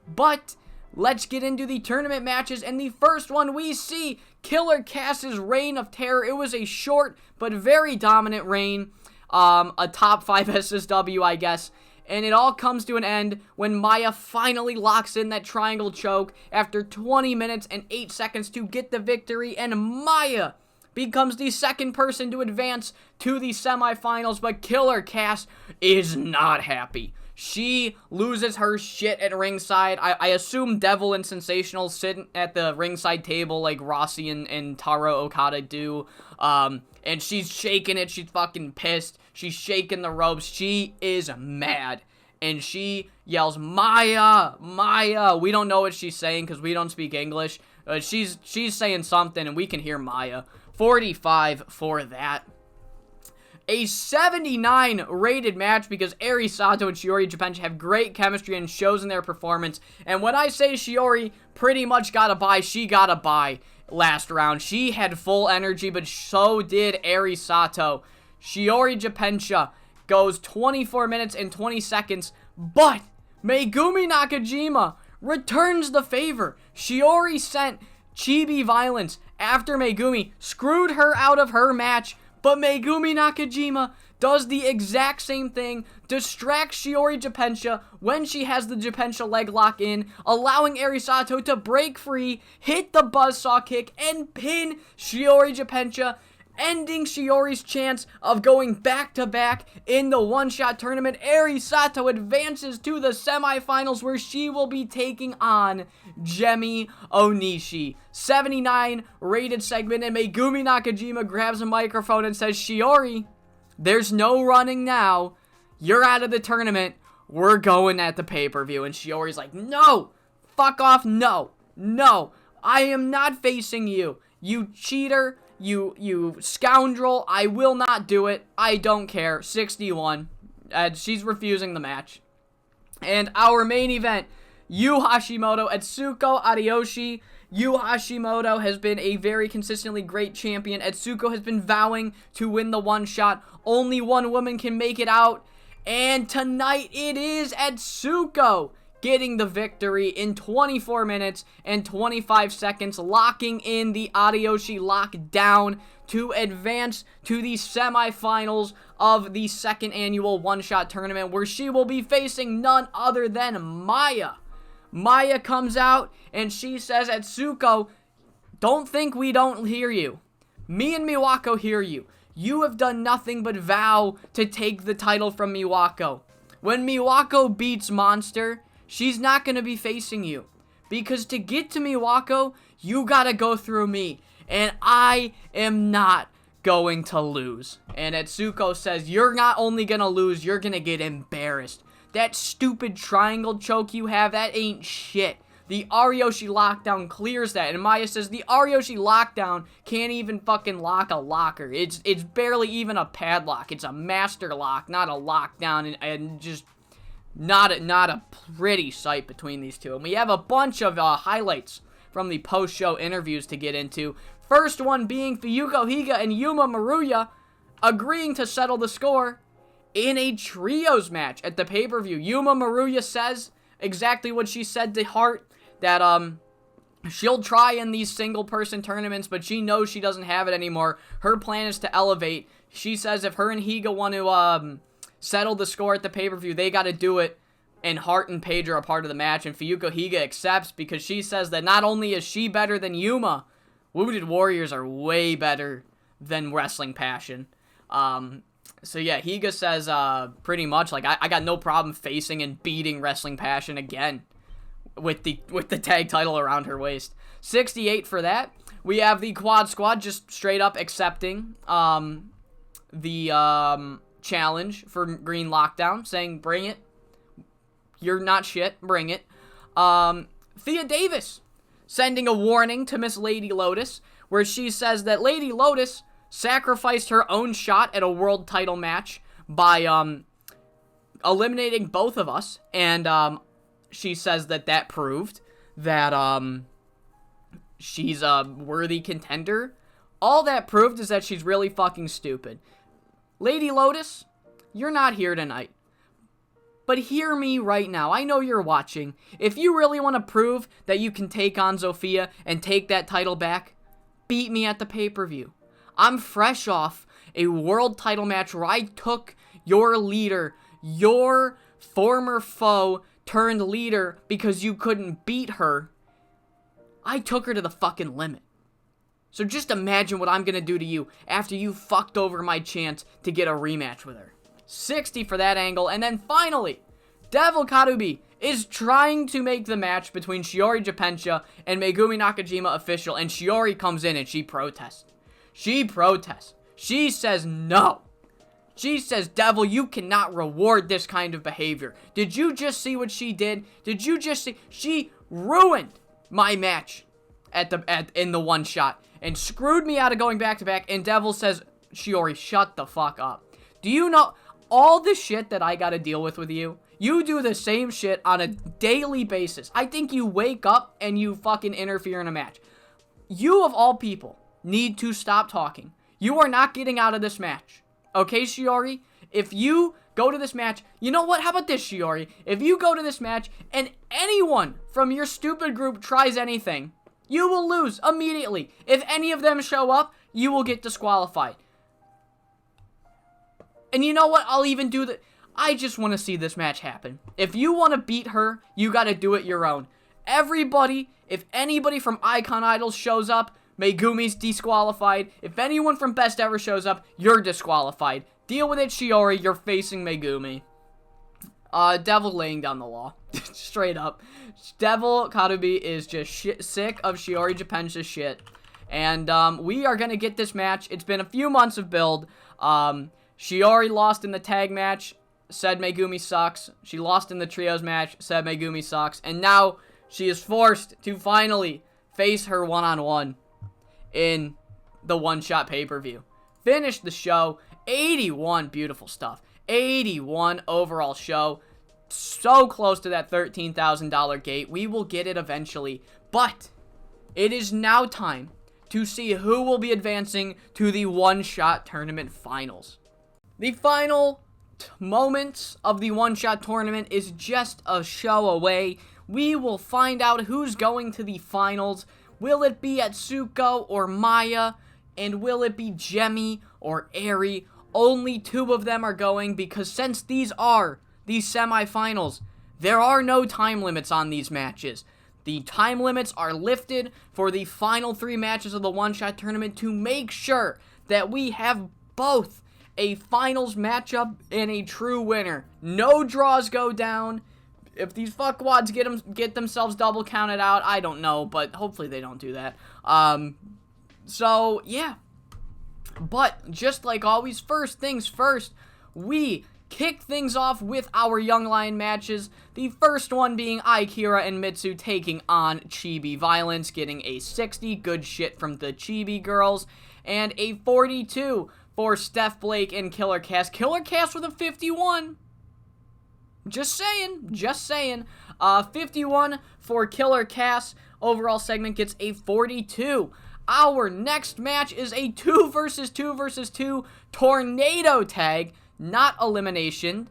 But let's get into the tournament matches, and the first one we see, Killer Cass's reign of terror. It was a short but very dominant reign, a top 5 SSW, I guess, and it all comes to an end when Maya finally locks in that triangle choke after 20 minutes and 8 seconds to get the victory, and Maya becomes the second person to advance to the semifinals, but Killer Cass is not happy. She loses her shit at ringside. I assume Devil and Sensational sit at the ringside table like Rossi and Taro Okada do. And she's shaking it. She's fucking pissed. She's shaking the ropes. She is mad. And she yells, Maya, Maya. We don't know what she's saying because we don't speak English. She's saying something and we can hear Maya. 45 for that. A 79 rated match because Eri Sato and Shiori Japan have great chemistry and shows in their performance. And when I say Shiori pretty much got a bye, she got a bye last round. She had full energy, but so did Eri Sato. Shiori Japan goes 24 minutes and 20 seconds, but Megumi Nakajima returns the favor. Shiori sent Chibi Violence after Megumi screwed her out of her match, but Megumi Nakajima does the exact same thing, distracts Shiori Japensha when she has the Japensha leg lock in, allowing Eri Sato to break free, hit the buzzsaw kick, and pin Shiori Japensha, ending Shiori's chance of going back-to-back in the one-shot tournament. Eri Sato advances to the semifinals where she will be taking on Gemi Onishi. 79 rated segment, and Megumi Nakajima grabs a microphone and says, Shiori, there's no running now. You're out of the tournament. We're going at the pay-per-view. And Shiori's like, no, fuck off, no, I am not facing you. You cheater. You scoundrel. I will not do it. I don't care. 61. She's refusing the match. And our main event, Yu Hashimoto, Etsuko Ariyoshi. Yu Hashimoto has been a very consistently great champion. Etsuko has been vowing to win the one shot. Only one woman can make it out. And tonight it is Etsuko getting the victory in 24 minutes and 25 seconds, locking in the Ariyoshi lockdown to advance to the semifinals of the second annual one-shot tournament, where she will be facing none other than Maya. Maya comes out and she says, Atsuko, don't think we don't hear you. Me and Miwako hear you. You have done nothing but vow to take the title from Miwako. When Miwako beats Monster, she's not going to be facing you. Because to get to Miwako, you gotta go through me. And I am not going to lose. And Atsuko says, you're not only gonna lose, you're gonna get embarrassed. That stupid triangle choke you have, that ain't shit. The Ariyoshi lockdown clears that. And Maya says, the Ariyoshi lockdown can't even fucking lock a locker. It's barely even a padlock. It's a master lock, not a lockdown. And just not a pretty sight between these two. And we have a bunch of highlights from the post-show interviews to get into. First one being Fuyuko Higa and Yuma Maruya agreeing to settle the score in a trios match at the pay-per-view. Yuma Maruya says exactly what she said to Hart, that she'll try in these single-person tournaments, but she knows she doesn't have it anymore. Her plan is to elevate. She says if her and Higa want to settle the score at the pay-per-view, they got to do it, and Hart and Paige are a part of the match, and Fuyuko Higa accepts because she says that not only is she better than Yuma, Wounded Warriors are way better than Wrestling Passion. So yeah, Higa says pretty much, like, I got no problem facing and beating Wrestling Passion again with the tag title around her waist. 68 for that. We have the Quad Squad just straight up accepting the challenge for Green Lockdown, saying, bring it. You're not shit. Bring it. Thea Davis sending a warning to Miss Lady Lotus, where she says that Lady Lotus sacrificed her own shot at a world title match by eliminating both of us, and she says that proved that she's a worthy contender. All that proved is that she's really fucking stupid. Lady Lotus, you're not here tonight. But hear me right now. I know you're watching. If you really want to prove that you can take on Zofia and take that title back, beat me at the pay-per-view. I'm fresh off a world title match where I took your leader, your former foe turned leader, because you couldn't beat her. I took her to the fucking limit. So just imagine what I'm going to do to you after you fucked over my chance to get a rematch with her. 60 for that angle. And then finally, Devil Karubi is trying to make the match between Shiori Japensha and Megumi Nakajima official. And Shiori comes in and she protests. She protests. She says no. She says, Devil, you cannot reward this kind of behavior. Did you just see what she did? Did you just see? She ruined my match in the one shot and screwed me out of going back to back. And Devil says, Shiori, shut the fuck up. Do you know all the shit that I gotta deal with you? You do the same shit on a daily basis. I think you wake up and you fucking interfere in a match. You, of all people, need to stop talking. You are not getting out of this match. Okay, Shiori? If you go to this match, you know what? How about this, Shiori? If you go to this match and anyone from your stupid group tries anything, you will lose immediately. If any of them show up, you will get disqualified. And you know what? I'll even do the... I just want to see this match happen. If you want to beat her, you got to do it your own. Everybody, if anybody from Icon Idols shows up, Megumi's disqualified. If anyone from Best Ever shows up, you're disqualified. Deal with it, Shiori. You're facing Megumi. Devil laying down the law. Straight up. Devil Karubi is just sick of Shiori Japensha's shit. And we are going to get this match. It's been a few months of build. Shiori lost in the tag match, said Megumi sucks. She lost in the trios match, said Megumi sucks. And now she is forced to finally face her one-on-one in the one-shot pay-per-view. Finish the show. 81 beautiful stuff. 81 overall show. So close to that $13,000 gate. We will get it eventually. But it is now time to see who will be advancing to the one-shot tournament finals. The final moments of the one-shot tournament is just a show away. We will find out who's going to the finals. Will it be Atsuko or Maya? And will it be Jemmy or Eri? Only two of them are going, because since these are the semifinals, There are no time limits on these matches. The time limits are lifted for the final 3 matches of the one-shot tournament to make sure that we have both a finals matchup and a true winner. No draws go down. If these fuckwads get themselves double counted out, I don't know, but hopefully they don't do that. So, yeah. But, just like always, first things first, we kick things off with our Young Lion matches. The first one being Akira and Mitsu taking on Chibi Violence, getting a 60, good shit from the Chibi girls, and a 42 for Steph Blake and Killer Cass. Killer Cass with a 51. Just saying. 51 for Killer Cass. Overall segment gets a 42. Our next match is a 2 versus 2 versus 2 tornado tag. Not elimination.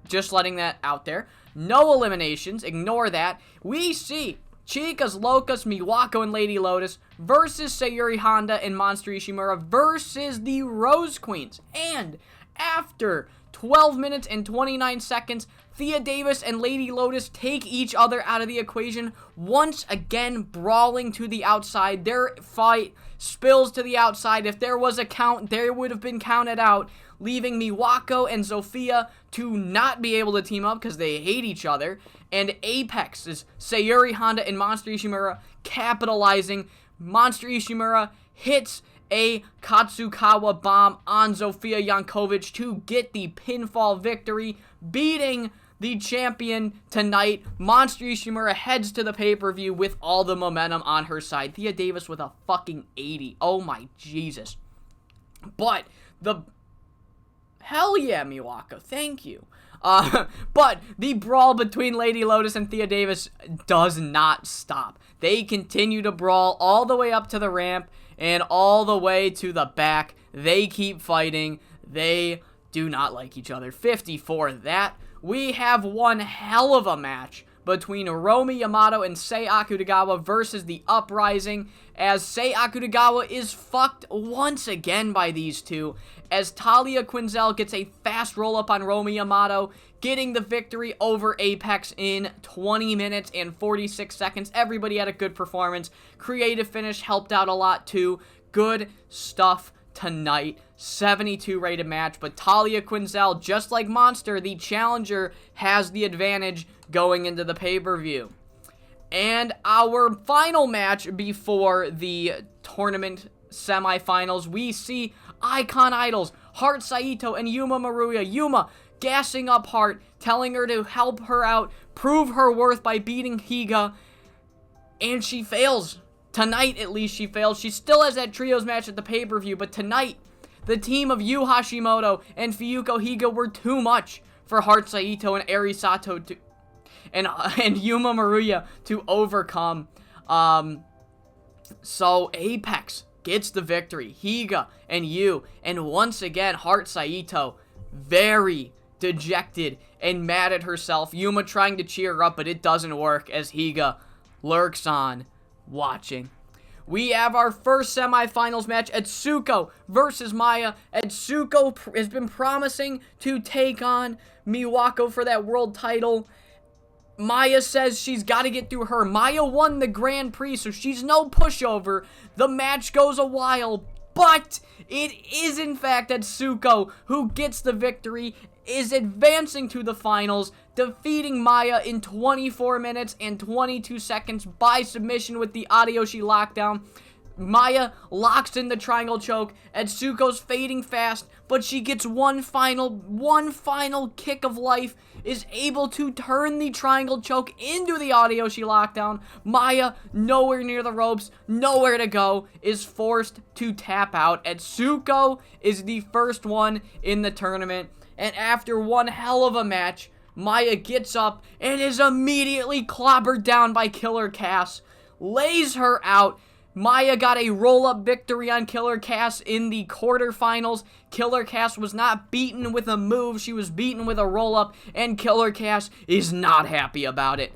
Just letting that out there. No eliminations. Ignore that. We see Chicas Locas, Miwako, and Lady Lotus versus Sayuri Honda and Monster Ishimura versus the Rose Queens. And after 12 minutes and 29 seconds, Thea Davis and Lady Lotus take each other out of the equation, once again brawling to the outside. Their fight spills to the outside. If there was a count, they would have been counted out, leaving Miwako and Zofia to not be able to team up because they hate each other. And Apex is Sayuri Honda and Monster Ishimura capitalizing. Monster Ishimura hits a Katsukawa bomb on Zofia Yankovic to get the pinfall victory, beating the champion tonight. Monster Ishimura heads to the pay-per-view with all the momentum on her side. Thea Davis with a fucking 80. Oh my Jesus. But hell yeah, Miwako. Thank you. But the brawl between Lady Lotus and Thea Davis does not stop. They continue to brawl all the way up to the ramp and all the way to the back. They keep fighting. They do not like each other. 54 that. We have one hell of a match between Romi Yamato and Sei Akutagawa versus the Uprising, as Sei Akutagawa is fucked once again by these two, as Talia Quinzel gets a fast roll-up on Romi Yamato, getting the victory over Apex in 20 minutes and 46 seconds. Everybody had a good performance. Creative finish helped out a lot too. Good stuff tonight. 72 rated match, but Talia Quinzel, just like Monster, the challenger, has the advantage going into the pay-per-view. And our final match before the tournament semifinals, we see Icon Idols, Heart Saito and Yuma Maruya. Yuma gassing up Heart, telling her to help her out, prove her worth by beating Higa, and she fails. Tonight, at least, she fails. She still has that trios match at the pay-per-view, but tonight, the team of Yu Hashimoto and Fuyuko Higa were too much for Heart Saito and Eri Sato and Yuma Maruya to overcome. So Apex gets the victory. Higa and Yu, and once again, Heart Saito very dejected and mad at herself. Yuma trying to cheer her up, but it doesn't work as Higa lurks on, watching. We have our first semifinals match, Etsuko versus Maya. Etsuko has been promising to take on Miwako for that world title. Maya says she's got to get through her. Maya won the Grand Prix, so she's no pushover. The match goes a while, but it is in fact Etsuko who gets the victory, is advancing to the finals, defeating Maya in 24 minutes and 22 seconds by submission with the Adiyoshi lockdown. Maya locks in the triangle choke. Etsuko's fading fast, but she gets one final kick of life, is able to turn the triangle choke into the Adiyoshi lockdown. Maya, nowhere near the ropes, nowhere to go, is forced to tap out. Etsuko is the first one in the tournament, and after one hell of a match, Maya gets up and is immediately clobbered down by Killer Cass, lays her out. Maya got a roll-up victory on Killer Cass in the quarterfinals. Killer Cass was not beaten with a move, she was beaten with a roll-up, and Killer Cass is not happy about it.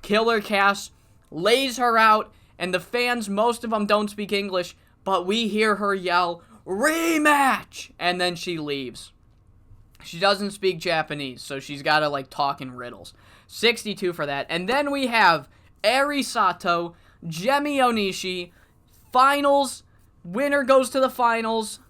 Killer Cass lays her out, and the fans, most of them don't speak English, but we hear her yell, "Rematch!" And then she leaves. She doesn't speak Japanese, so she's got to, talk in riddles. 62 for that. And then we have Eri Sato, Gemi Onishi, finals. Winner goes to the finals.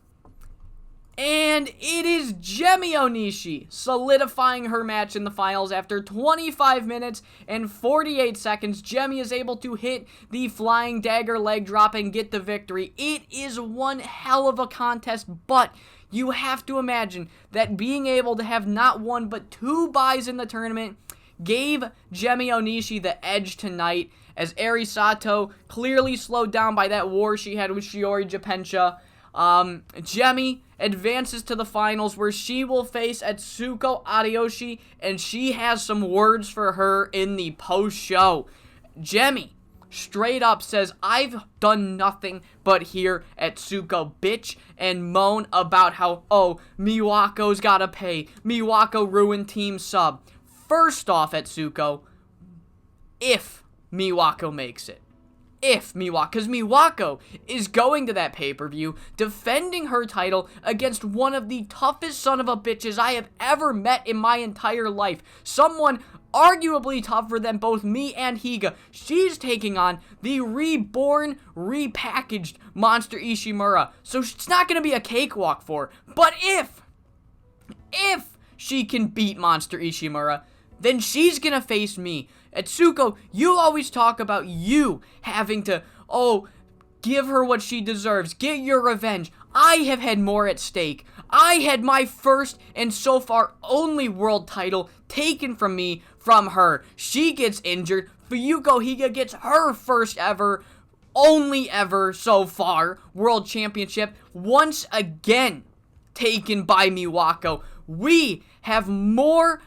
And it is Gemi Onishi solidifying her match in the finals after 25 minutes and 48 seconds. Gemi is able to hit the flying dagger leg drop and get the victory. It is one hell of a contest, but you have to imagine that being able to have not one but 2 buys in the tournament gave Gemi Onishi the edge tonight, as Eri Sato clearly slowed down by that war she had with Shiori Japensha. Gemi advances to the finals where she will face Atsuko Ariyoshi, and she has some words for her in the post-show. Gemi straight up says, "I've done nothing but hear Atsuko bitch and moan about how, oh, Miwako's gotta pay. Miwako ruined Team Sub." First off, Atsuko, if Miwako makes it. Because Miwako is going to that pay-per-view, defending her title against one of the toughest son of a bitches I have ever met in my entire life. Someone arguably tougher than both me and Higa. She's taking on the reborn, repackaged Monster Ishimura. So it's not going to be a cakewalk for her. But if she can beat Monster Ishimura, then she's going to face me. Atsuko, you always talk about you having to, give her what she deserves. Get your revenge. I have had more at stake. I had my first and so far only world title taken from me from her. She gets injured. Fuyuko Higa gets her first ever, only ever so far, world championship once again taken by Miwako. We have more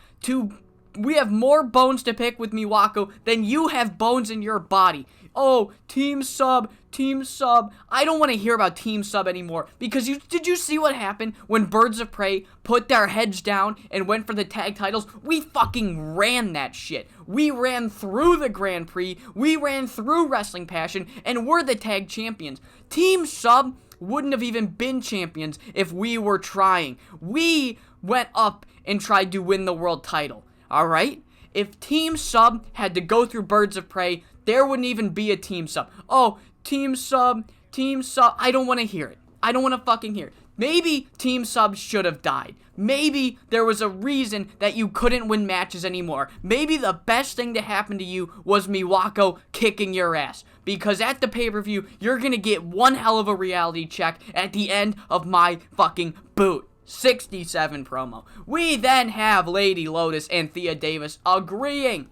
bones to pick with Miwako than you have bones in your body. Oh, Team Sub. I don't want to hear about Team Sub anymore, because did you see what happened when Birds of Prey put their heads down and went for the tag titles? We fucking ran that shit. We ran through the Grand Prix. We ran through Wrestling Passion, and we're the tag champions. Team Sub wouldn't have even been champions if we were trying. We went up and tried to win the world title. Alright? If Team Sub had to go through Birds of Prey, there wouldn't even be a Team Sub. Oh, Team Sub. I don't want to hear it. I don't want to fucking hear it. Maybe Team Sub should have died. Maybe there was a reason that you couldn't win matches anymore. Maybe the best thing to happen to you was Miwako kicking your ass. Because at the pay-per-view, you're gonna get one hell of a reality check at the end of my fucking boot. 67 promo. We then have Lady Lotus and Thea Davis agreeing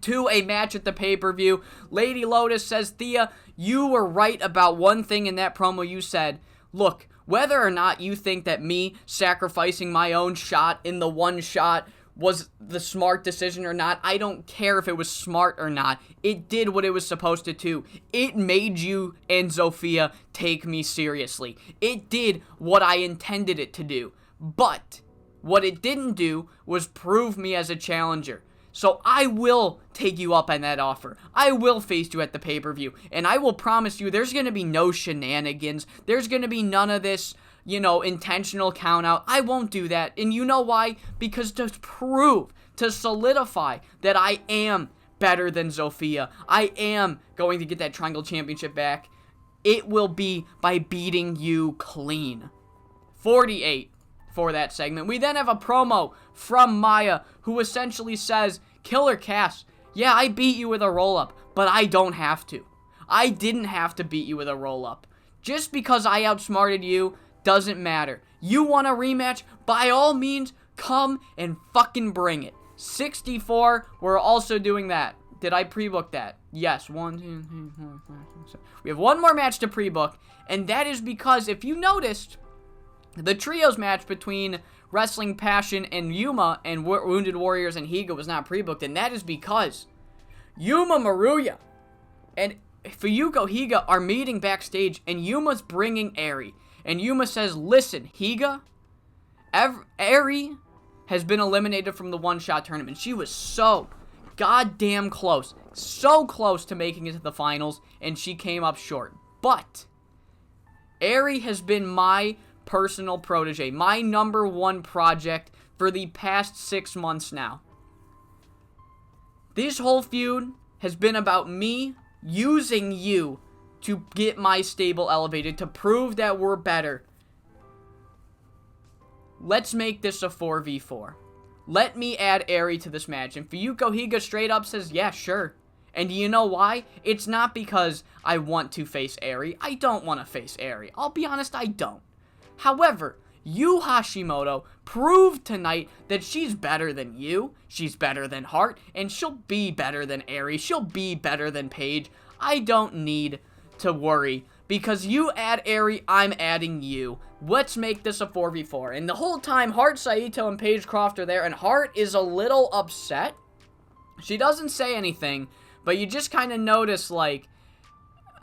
to a match at the pay-per-view. Lady Lotus says, "Thea, you were right about one thing in that promo. You said, look, whether or not you think that me sacrificing my own shot in the one shot was the smart decision or not, I don't care if it was smart or not. It did what it was supposed to do. It made you and Zofia take me seriously. It did what I intended it to do. But what it didn't do was prove me as a challenger. So I will take you up on that offer. I will face you at the pay-per-view. And I will promise you there's going to be no shenanigans. There's going to be none of this, intentional count out. I won't do that. And you know why? Because to prove, to solidify that I am better than Zofia, I am going to get that Triangle Championship back, it will be by beating you clean." 48 for that segment. We then have a promo from Maya, who essentially says, "Killer Cass, yeah, I beat you with a roll-up, but I don't have to. I didn't have to beat you with a roll-up. Just because I outsmarted you doesn't matter. You want a rematch? By all means, come and fucking bring it." 64, we're also doing that. Did I pre-book that? Yes. 1, 2, 3, 4, 5, 6, 7. We have one more match to pre-book, and that is because, if you noticed, the trios match between Wrestling Passion and Yuma and Wounded Warriors and Higa was not pre-booked, and that is because Yuma Maruya and Fuyuko Higa are meeting backstage, and Yuma's bringing Eri. And Yuma says, "Listen, Higa, Eri has been eliminated from the one-shot tournament. She was so goddamn close. So close to making it to the finals, and she came up short. But Eri has been my personal protege, my number one project for the past 6 months now. This whole feud has been about me using you to get my stable elevated, to prove that we're better. Let's make this a 4v4. Let me add Eri to this match. And Fuyuko Higa straight up says, yeah, sure. And do you know why? It's not because I want to face Eri. I don't want to face Eri. I'll be honest, I don't. However, Yu Hashimoto proved tonight that she's better than you. She's better than Hart. And she'll be better than Eri. She'll be better than Paige. I don't need to worry. Because you add Eri, I'm adding you. Let's make this a 4v4. And the whole time, Hart, Saito, and Paige Croft are there. And Hart is a little upset. She doesn't say anything. But you just kind of notice, like,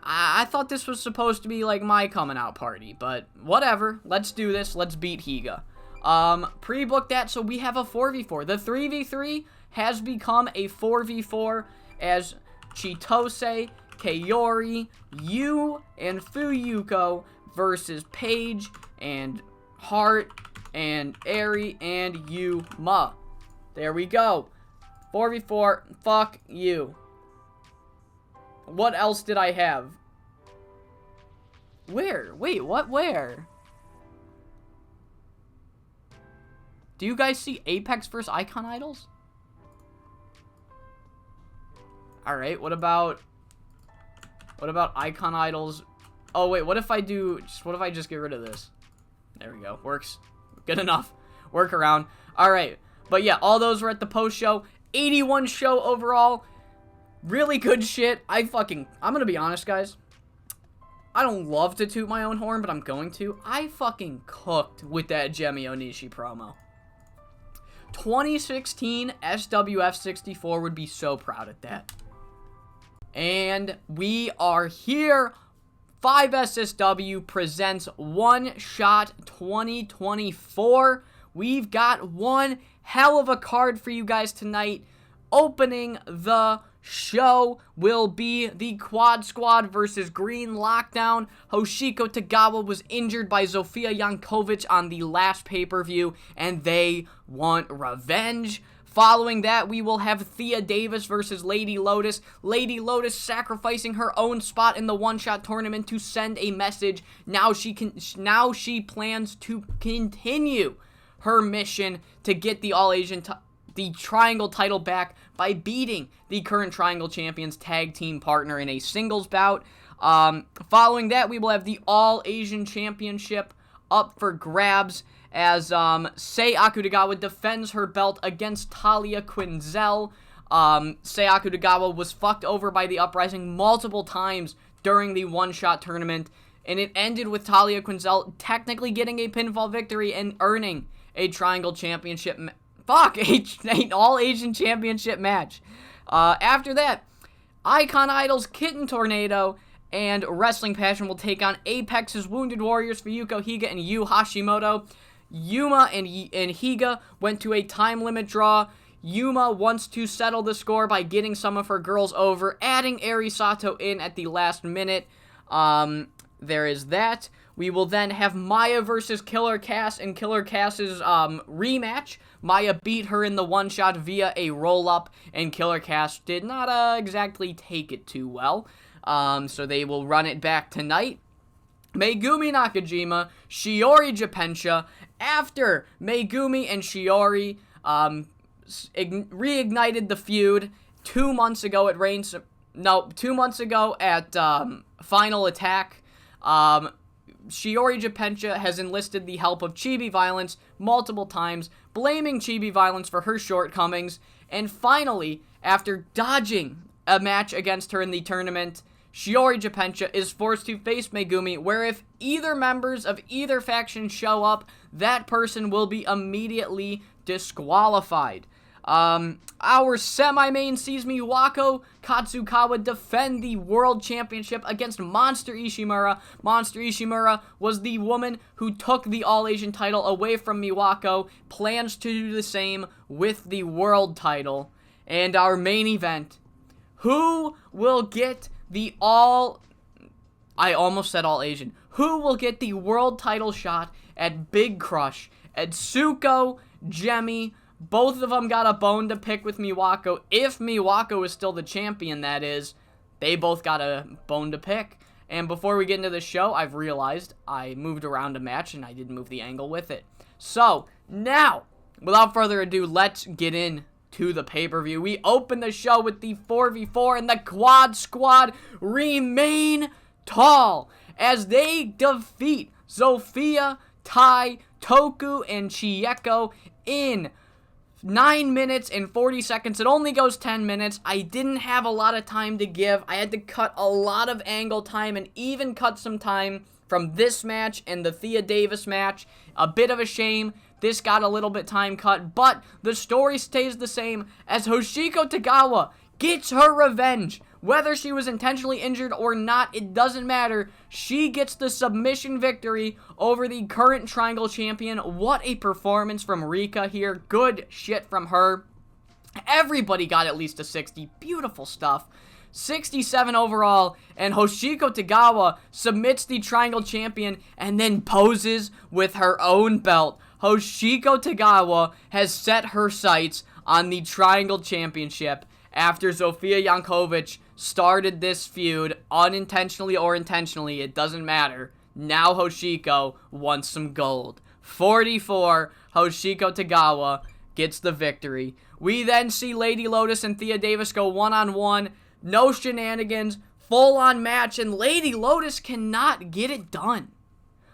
I thought this was supposed to be, like, my coming out party. But whatever. Let's do this. Let's beat Higa. Pre-book that so we have a 4v4. The 3v3 has become a 4v4 as Chitose, Kaori, Yu, and Fuyuko versus Paige and Hart and Eri and Yuma. There we go. 4v4. Fuck you. What else did I have? Where? Wait, what? Where? Do you guys see Apex vs. Icon Idols? Alright, what about Icon Idols? Oh, wait, what if I just get rid of this? There we go. Works. Good enough. Work around. Alright, but yeah, all those were at the post-show. 81 show overall. Really good shit. I'm gonna be honest, guys. I don't love to toot my own horn, but I'm going to. I fucking cooked with that Jemi Onishi promo. 2016 SWF 64 would be so proud of that. And we are here. 5SSW presents One Shot 2024. We've got one hell of a card for you guys tonight. Opening the show will be the Quad Squad versus Green Lockdown. Hoshiko Tagawa was injured by Zofia Jankovic on the last pay-per-view, and they want revenge. Following that, we will have Thea Davis versus Lady Lotus. Lady Lotus sacrificing her own spot in the one-shot tournament to send a message. Now she plans to continue her mission to get the All-Asian the Triangle title back by beating the current Triangle Champions tag team partner in a singles bout. Following that, we will have the All-Asian Championship up for grabs as Sei Akutagawa defends her belt against Talia Quinzel. Sei Akutagawa was fucked over by the Uprising multiple times during the one-shot tournament, and it ended with Talia Quinzel technically getting a pinfall victory and earning a Triangle Championship an All-Asian Championship match. After that, Icon Idols, Kitten Tornado, and Wrestling Passion will take on Apex's Wounded Warriors, Fuyuko Higa and Yu Hashimoto. Yuma and Higa went to a time limit draw. Yuma wants to settle the score by getting some of her girls over, adding Eri Sato in at the last minute. There is that. We will then have Maya versus Killer Cass in Killer Cass's rematch. Maya beat her in the one-shot via a roll-up, and Killer Cass did not exactly take it too well. So they will run it back tonight. Megumi Nakajima, Shiori Japensha. After Megumi and Shiori reignited the feud 2 months ago at 2 months ago at Final Attack, Shiori Japensha has enlisted the help of Chibi Violence multiple times, blaming Chibi Violence for her shortcomings, and finally, after dodging a match against her in the tournament, Shiori Japensha is forced to face Megumi, where if either members of either faction show up, that person will be immediately disqualified. Our semi-main sees Miwako Katsukawa defend the World Championship against Monster Ishimura. Monster Ishimura was the woman who took the All-Asian title away from Miwako, plans to do the same with the World title. And our main event, who will get the I almost said All-Asian. Who will get the World title shot at Big Crush? Atsuko Jemi Both of them got a bone to pick with Miwako. If Miwako is still the champion, that is, they both got a bone to pick. And before we get into the show, I've realized I moved around a match and I didn't move the angle with it. So, now, without further ado, let's get in to the pay-per-view. We open the show with the 4v4, and the Quad Squad remain tall as they defeat Zofia, Tai, Toku, and Chieko in 9 minutes and 40 seconds. It only goes 10 minutes. I didn't have a lot of time to give. I had to cut a lot of angle time and even cut some time from this match and the Thea Davis match. A bit of a shame. This got a little bit time cut, but the story stays the same as Hoshiko Tagawa gets her revenge. Whether she was intentionally injured or not, it doesn't matter. She gets the submission victory over the current Triangle Champion. What a performance from Rika here. Good shit from her. Everybody got at least a 60. Beautiful stuff. 67 overall, and Hoshiko Tagawa submits the Triangle Champion and then poses with her own belt. Hoshiko Tagawa has set her sights on the Triangle Championship after Zofia Jankovic started this feud, unintentionally or intentionally, it doesn't matter. Now Hoshiko wants some gold. 44, Hoshiko Tagawa gets the victory. We then see Lady Lotus and Thea Davis go one-on-one. No shenanigans, full-on match, and Lady Lotus cannot get it done.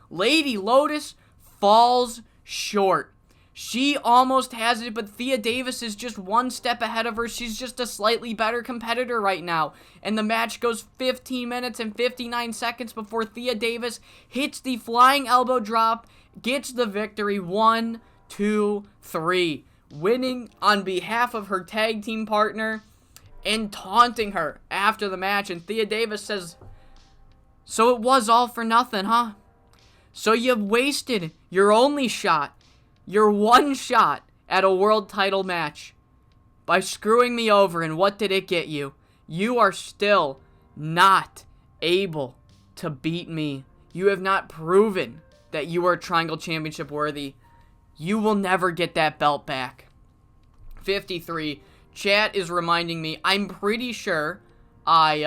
Lady Lotus falls short. She almost has it, but Thea Davis is just one step ahead of her. She's just a slightly better competitor right now. And the match goes 15 minutes and 59 seconds before Thea Davis hits the flying elbow drop, gets the victory. 1, 2, 3. Winning on behalf of her tag team partner and taunting her after the match. And Thea Davis says, "So it was all for nothing, huh? So you wasted your only shot, your one shot at a world title match by screwing me over, and what did it get you? You are still not able to beat me. You have not proven that you are Triangle Championship worthy. You will never get that belt back." 53. Chat is reminding me, I'm pretty sure I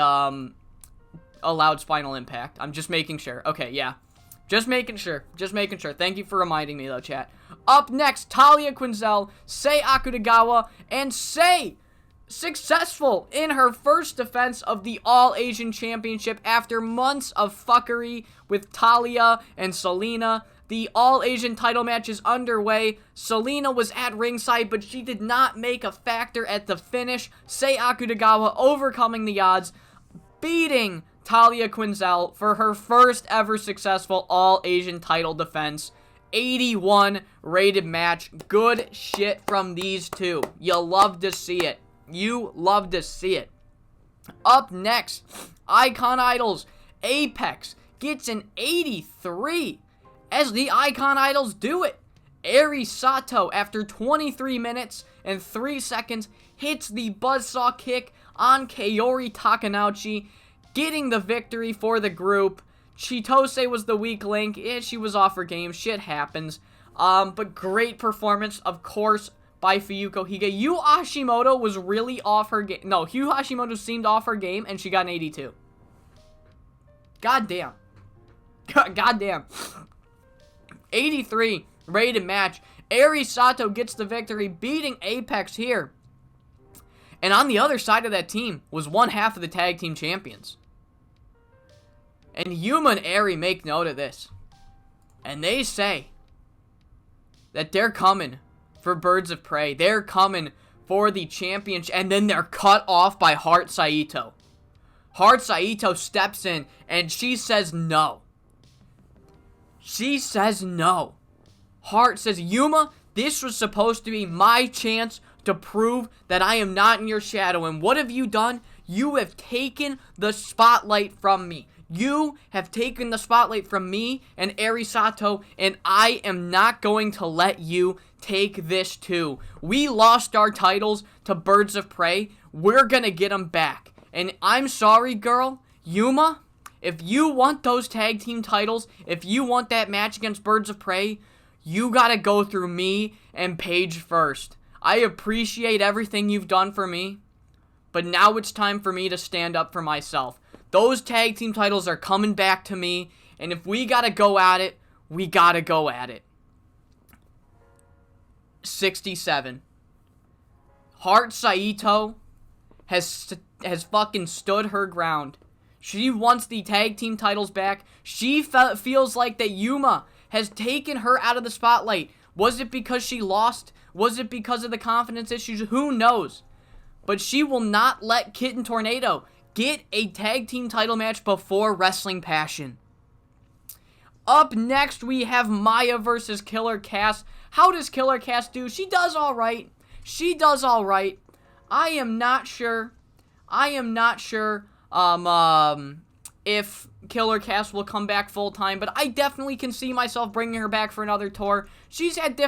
allowed Spinal Impact. I'm just making sure. Okay, yeah. Just making sure. Thank you for reminding me, though, chat. Up next, Talia Quinzel, Sei Akutagawa, and Sei successful in her first defense of the All-Asian Championship after months of fuckery with Talia and Selena. The All-Asian title match is underway. Selena was at ringside, but she did not make a factor at the finish. Sei Akutagawa overcoming the odds, beating Talia Quinzel for her first ever successful All-Asian title defense. 81 rated match. Good shit from these two. You love to see it. Up next, Icon Idols. Apex gets an 83 as the Icon Idols do it. Eri Sato, after 23 minutes and 3 seconds, hits the buzzsaw kick on Kaori Takanouchi, getting the victory for the group. Chitose was the weak link. She was off her game. Shit happens. But great performance, of course, by Fuyuko Hige. Yu Hashimoto was really off her game. No, Yu Hashimoto seemed off her game, and she got an 82. Goddamn. 83 rated match. Eri Sato gets the victory, beating Apex here. And on the other side of that team was one half of the tag team champions. And Yuma and Eri make note of this. And they say that they're coming for Birds of Prey. They're coming for the championship. And then they're cut off by Heart Saito. Heart Saito steps in and she says no. Heart says, "Yuma, this was supposed to be my chance to prove that I am not in your shadow. And what have you done? You have taken the spotlight from me. You have taken the spotlight from me and Eri Sato, and I am not going to let you take this too. We lost our titles to Birds of Prey. We're gonna get them back. And I'm sorry, girl, Yuma, if you want those tag team titles, if you want that match against Birds of Prey, you gotta go through me and Paige first. I appreciate everything you've done for me, but now it's time for me to stand up for myself. Those tag team titles are coming back to me, and if we gotta go at it, we gotta go at it. 67. Heart Saito has fucking stood her ground. She wants the tag team titles back. She feels like that Yuma has taken her out of the spotlight. Was it because she lost? Was it because of the confidence issues? Who knows? But she will not let Kitten Tornado get a tag team title match before Wrestling Passion. Up next, we have Maya versus Killer Cass. How does Killer Cass do? She does alright. She does alright. I am not sure if Killer Cass will come back full-time, but I definitely can see myself bringing her back for another tour. She's had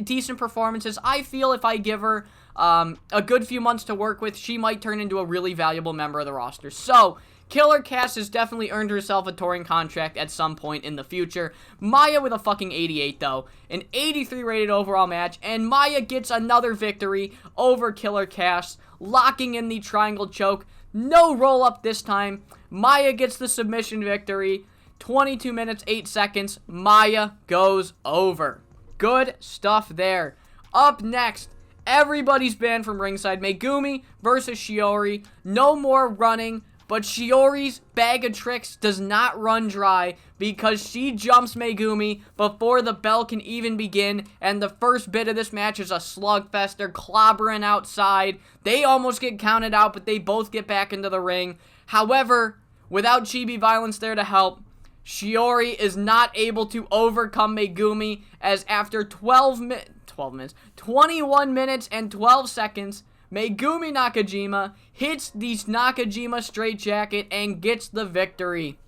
decent performances. I feel if I give her a good few months to work with, she might turn into a really valuable member of the roster. So, Killer Cass has definitely earned herself a touring contract at some point in the future. Maya with a fucking 88, though. An 83 rated overall match, and Maya gets another victory over Killer Cass, locking in the triangle choke. No roll-up this time. Maya gets the submission victory. 22 minutes, 8 seconds. Maya goes over. Good stuff there. Up next, everybody's banned from ringside. Megumi versus Shiori. No more running. But Shiori's bag of tricks does not run dry because she jumps Megumi before the bell can even begin. And the first bit of this match is a slugfest. They're clobbering outside. They almost get counted out, but they both get back into the ring. However, without Chibi Violence there to help, Shiori is not able to overcome Megumi, as after 21 minutes and 12 seconds, Megumi Nakajima hits the Nakajima straitjacket and gets the victory.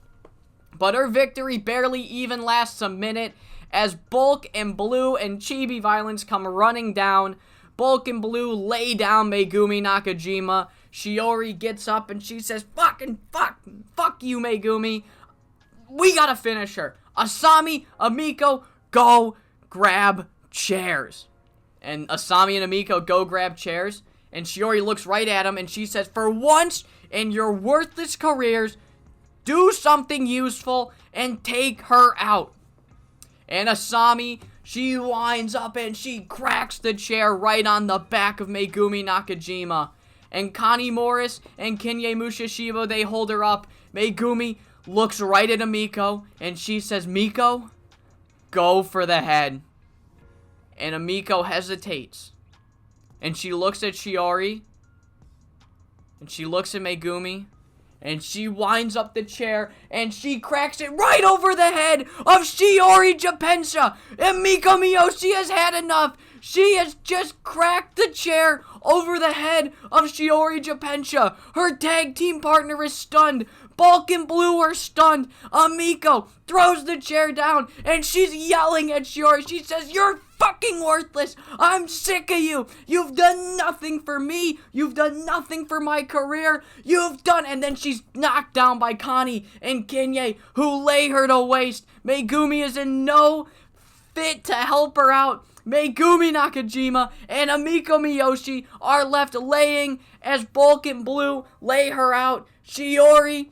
But her victory barely even lasts a minute, as Bulk and Blue and Chibi Violence come running down. Bulk and Blue lay down Megumi Nakajima. Shiori gets up and she says, fuck you, Megumi. We gotta finish her. Asami, Amiko, go grab chairs. And Asami and Amiko go grab chairs. And Shiori looks right at him and she says, for once in your worthless careers, do something useful and take her out. And Asami, she winds up and she cracks the chair right on the back of Megumi Nakajima. And Connie Morris and Kinye Mushishiba, they hold her up. Megumi looks right at Amiko and she says, Miko, go for the head. And Amiko hesitates. And she looks at Shiori. And she looks at Megumi. And she winds up the chair. And she cracks it right over the head of Shiori Japensha. And Miko Miyoshi has had enough. She has just cracked the chair over the head of Shiori Japensha. Her tag team partner is stunned. Bulk and Blue are stunned. Amiko throws the chair down. And she's yelling at Shiori. She says, you're fucking worthless. I'm sick of you. You've done nothing for me. You've done nothing for my career. And then she's knocked down by Connie and Kinye, who lay her to waste. Megumi is in no fit to help her out. Megumi Nakajima and Amiko Miyoshi are left laying as Bulk and Blue lay her out. Shiori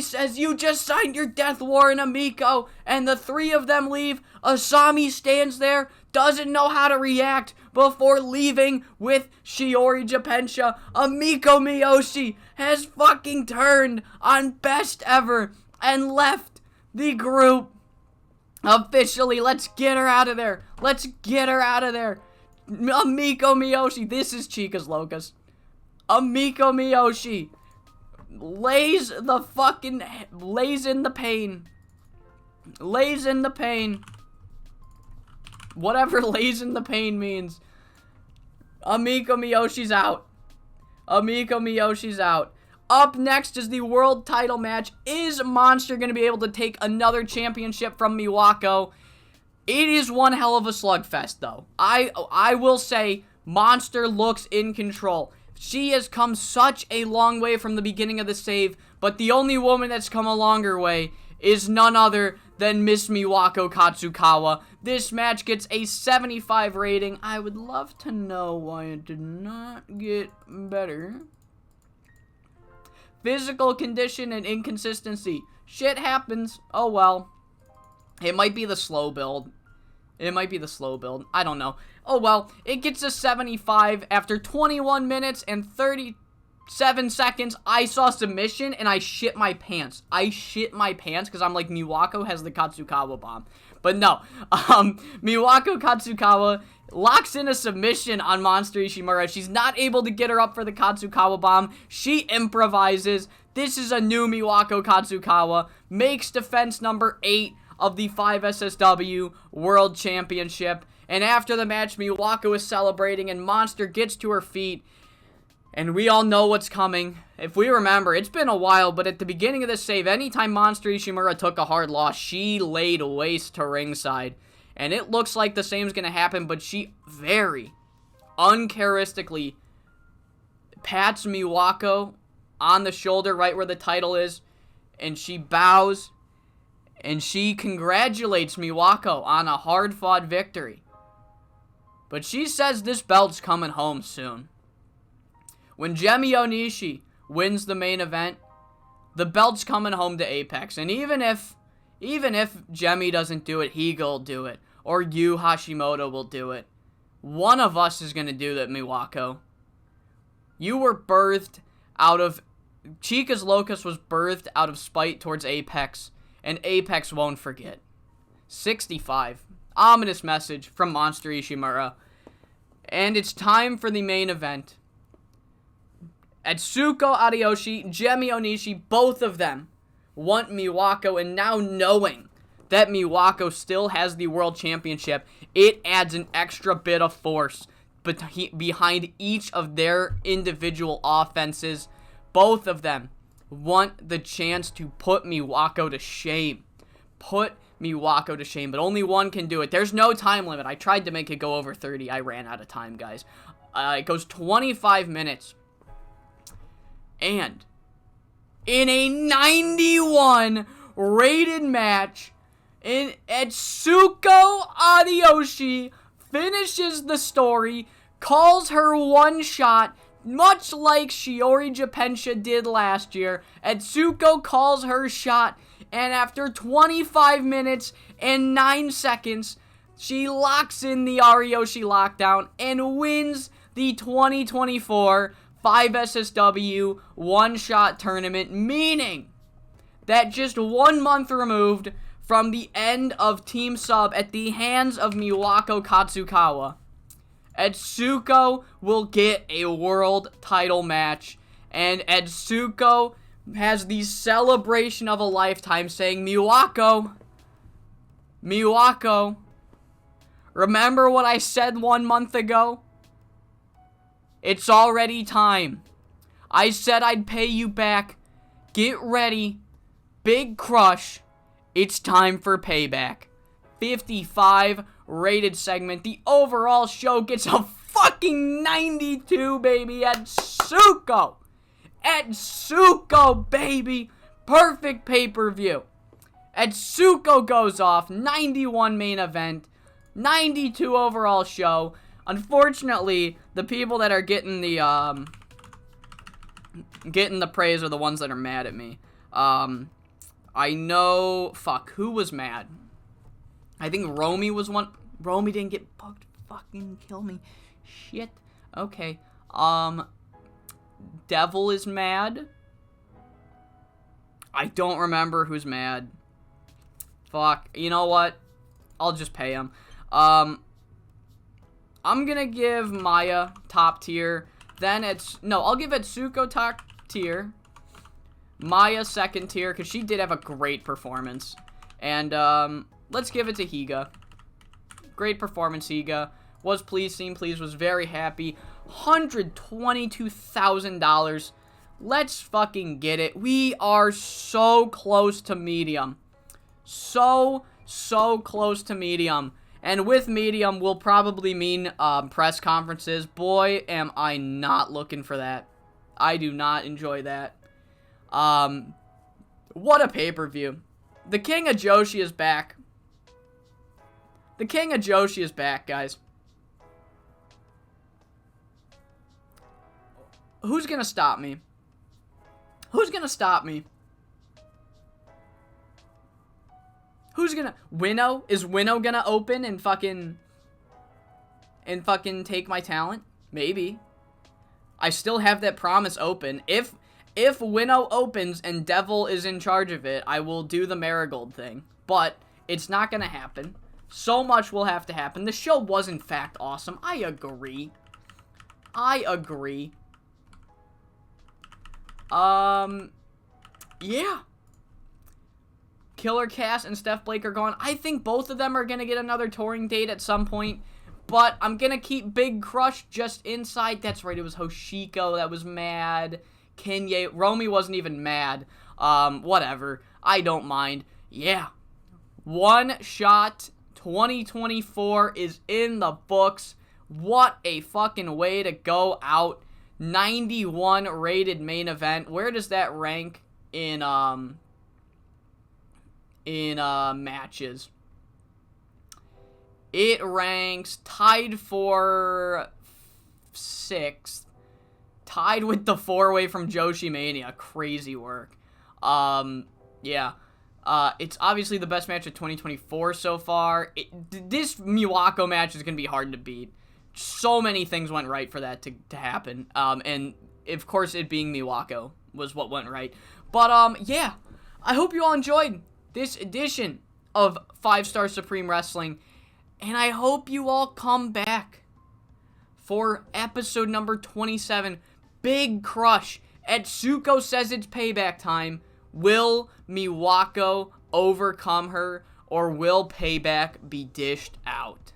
says, you just signed your death warrant, Amiko. And the three of them leave. Asami stands there, doesn't know how to react before leaving with Shiori Japensha. Amiko Miyoshi has fucking turned on Best Ever and left the group. Officially, let's get her out of there. Let's get her out of there. Amiko Miyoshi, this is Chicas Locas. Amiko Miyoshi lays in the pain. Lays in the pain. Whatever lays in the pain means. Amiko Miyoshi's out. Amiko Miyoshi's out. Up next is the world title match. Is Monster going to be able to take another championship from Miwako? It is one hell of a slugfest, though. I will say, Monster looks in control. She has come such a long way from the beginning of the save, but the only woman that's come a longer way is none other than Miss Miwako Katsukawa. This match gets a 75 rating. I would love to know why it did not get better. Physical condition and inconsistency. Shit happens. Oh well. It might be the slow build. It might be the slow build. I don't know. Oh well. It gets a 75 after 21 minutes and 37 seconds. I saw submission and I shit my pants. I shit my pants because I'm like, Miwako has the Katsukawa bomb. But no. Miwako Katsukawa locks in a submission on Monster Ishimura. She's not able to get her up for the Katsukawa bomb. She improvises. This is a new Miwako Katsukawa. Makes defense number 8 of the 5SSW World Championship. And after the match, Miwako is celebrating and Monster gets to her feet. And we all know what's coming. If we remember, it's been a while, but at the beginning of this save, anytime Monster Ishimura took a hard loss, she laid waste to ringside. And it looks like the same's going to happen, but she very uncharacteristically pats Miwako on the shoulder right where the title is, and she bows, and she congratulates Miwako on a hard-fought victory. But she says this belt's coming home soon. When Jemi Onishi wins the main event, the belt's coming home to Apex. And even if Jemi doesn't do it, Higa will do it. Or Yu Hashimoto will do it. One of us is going to do that, Miwako. You were birthed out of... Chica's Locust was birthed out of spite towards Apex. And Apex won't forget. 65. Ominous message from Monster Ishimura. And it's time for the main event. Atsuko Ariyoshi, Jemi Onishi, both of them want Miwako, and now knowing that Miwako still has the World Championship, it adds an extra bit of force behind each of their individual offenses. Both of them want the chance to put Miwako to shame. Put Miwako to shame, but only one can do it. There's no time limit. I tried to make it go over 30. I ran out of time, guys. It goes 25 minutes. And in a 91 rated match, Atsuko Ariyoshi finishes the story, calls her one shot, much like Shiori Japensha did last year. Atsuko calls her shot, and after 25 minutes and 9 seconds, she locks in the Ariyoshi lockdown and wins the 2024 5SSW one-shot tournament, meaning that just 1 month removed from the end of Team Sub at the hands of Miwako Katsukawa, Atsuko will get a world title match, and Atsuko has the celebration of a lifetime saying, Miwako, remember what I said 1 month ago? It's already time. I said I'd pay you back. Get ready. Big crush. It's time for payback. 55 rated segment. The overall show gets a fucking 92, baby. Atsuko, baby. Perfect pay-per-view. Atsuko goes off. 91 main event. 92 overall show. Unfortunately, the people that are getting the praise are the ones that are mad at me. I know, who was mad? I think Romy was one. Romy didn't get booked. Fucking kill me. Shit. Okay. Devil is mad. I don't remember who's mad. Fuck. You know what? I'll just pay him. I'm gonna give Maya top tier. Then I'll give Atsuko top tier. Maya second tier, because she did have a great performance. And, let's give it to Higa. Great performance, Higa. Was pleased, was very happy. $122,000. Let's fucking get it. We are so close to medium. So close to medium. And with medium will probably mean press conferences. Boy, am I not looking for that. I do not enjoy that. What a pay-per-view. The King of Joshi is back. The King of Joshi is back, guys. Who's gonna stop me? Who's gonna stop me? Who's gonna... Winnow? Is Winnow gonna open and fucking take my talent? Maybe. I still have that promise open. If Winnow opens and Devil is in charge of it, I will do the Marigold thing. But it's not gonna happen. So much will have to happen. The show was, in fact, awesome. I agree. I agree. Yeah. Killer Cass and Steph Blake are gone. I think both of them are gonna get another touring date at some point. But I'm gonna keep Big Crush just inside. That's right, it was Hoshiko that was mad. Kenya, Romy wasn't even mad. Whatever. I don't mind. Yeah. One Shot 2024 is in the books. What a fucking way to go out. 91 rated main event. Where does that rank in matches? It ranks tied for 6th. Tied with the 4-way from Joshi Mania. Crazy work. Yeah. It's obviously the best match of 2024 so far. This Miwako match is going to be hard to beat. So many things went right for that to happen. And, of course, it being Miwako was what went right. But, yeah. I hope you all enjoyed this edition of 5-Star Supreme Wrestling. And I hope you all come back for episode number 27. Big Crush. Etsuko says it's payback time. Will Miwako overcome her, or will payback be dished out?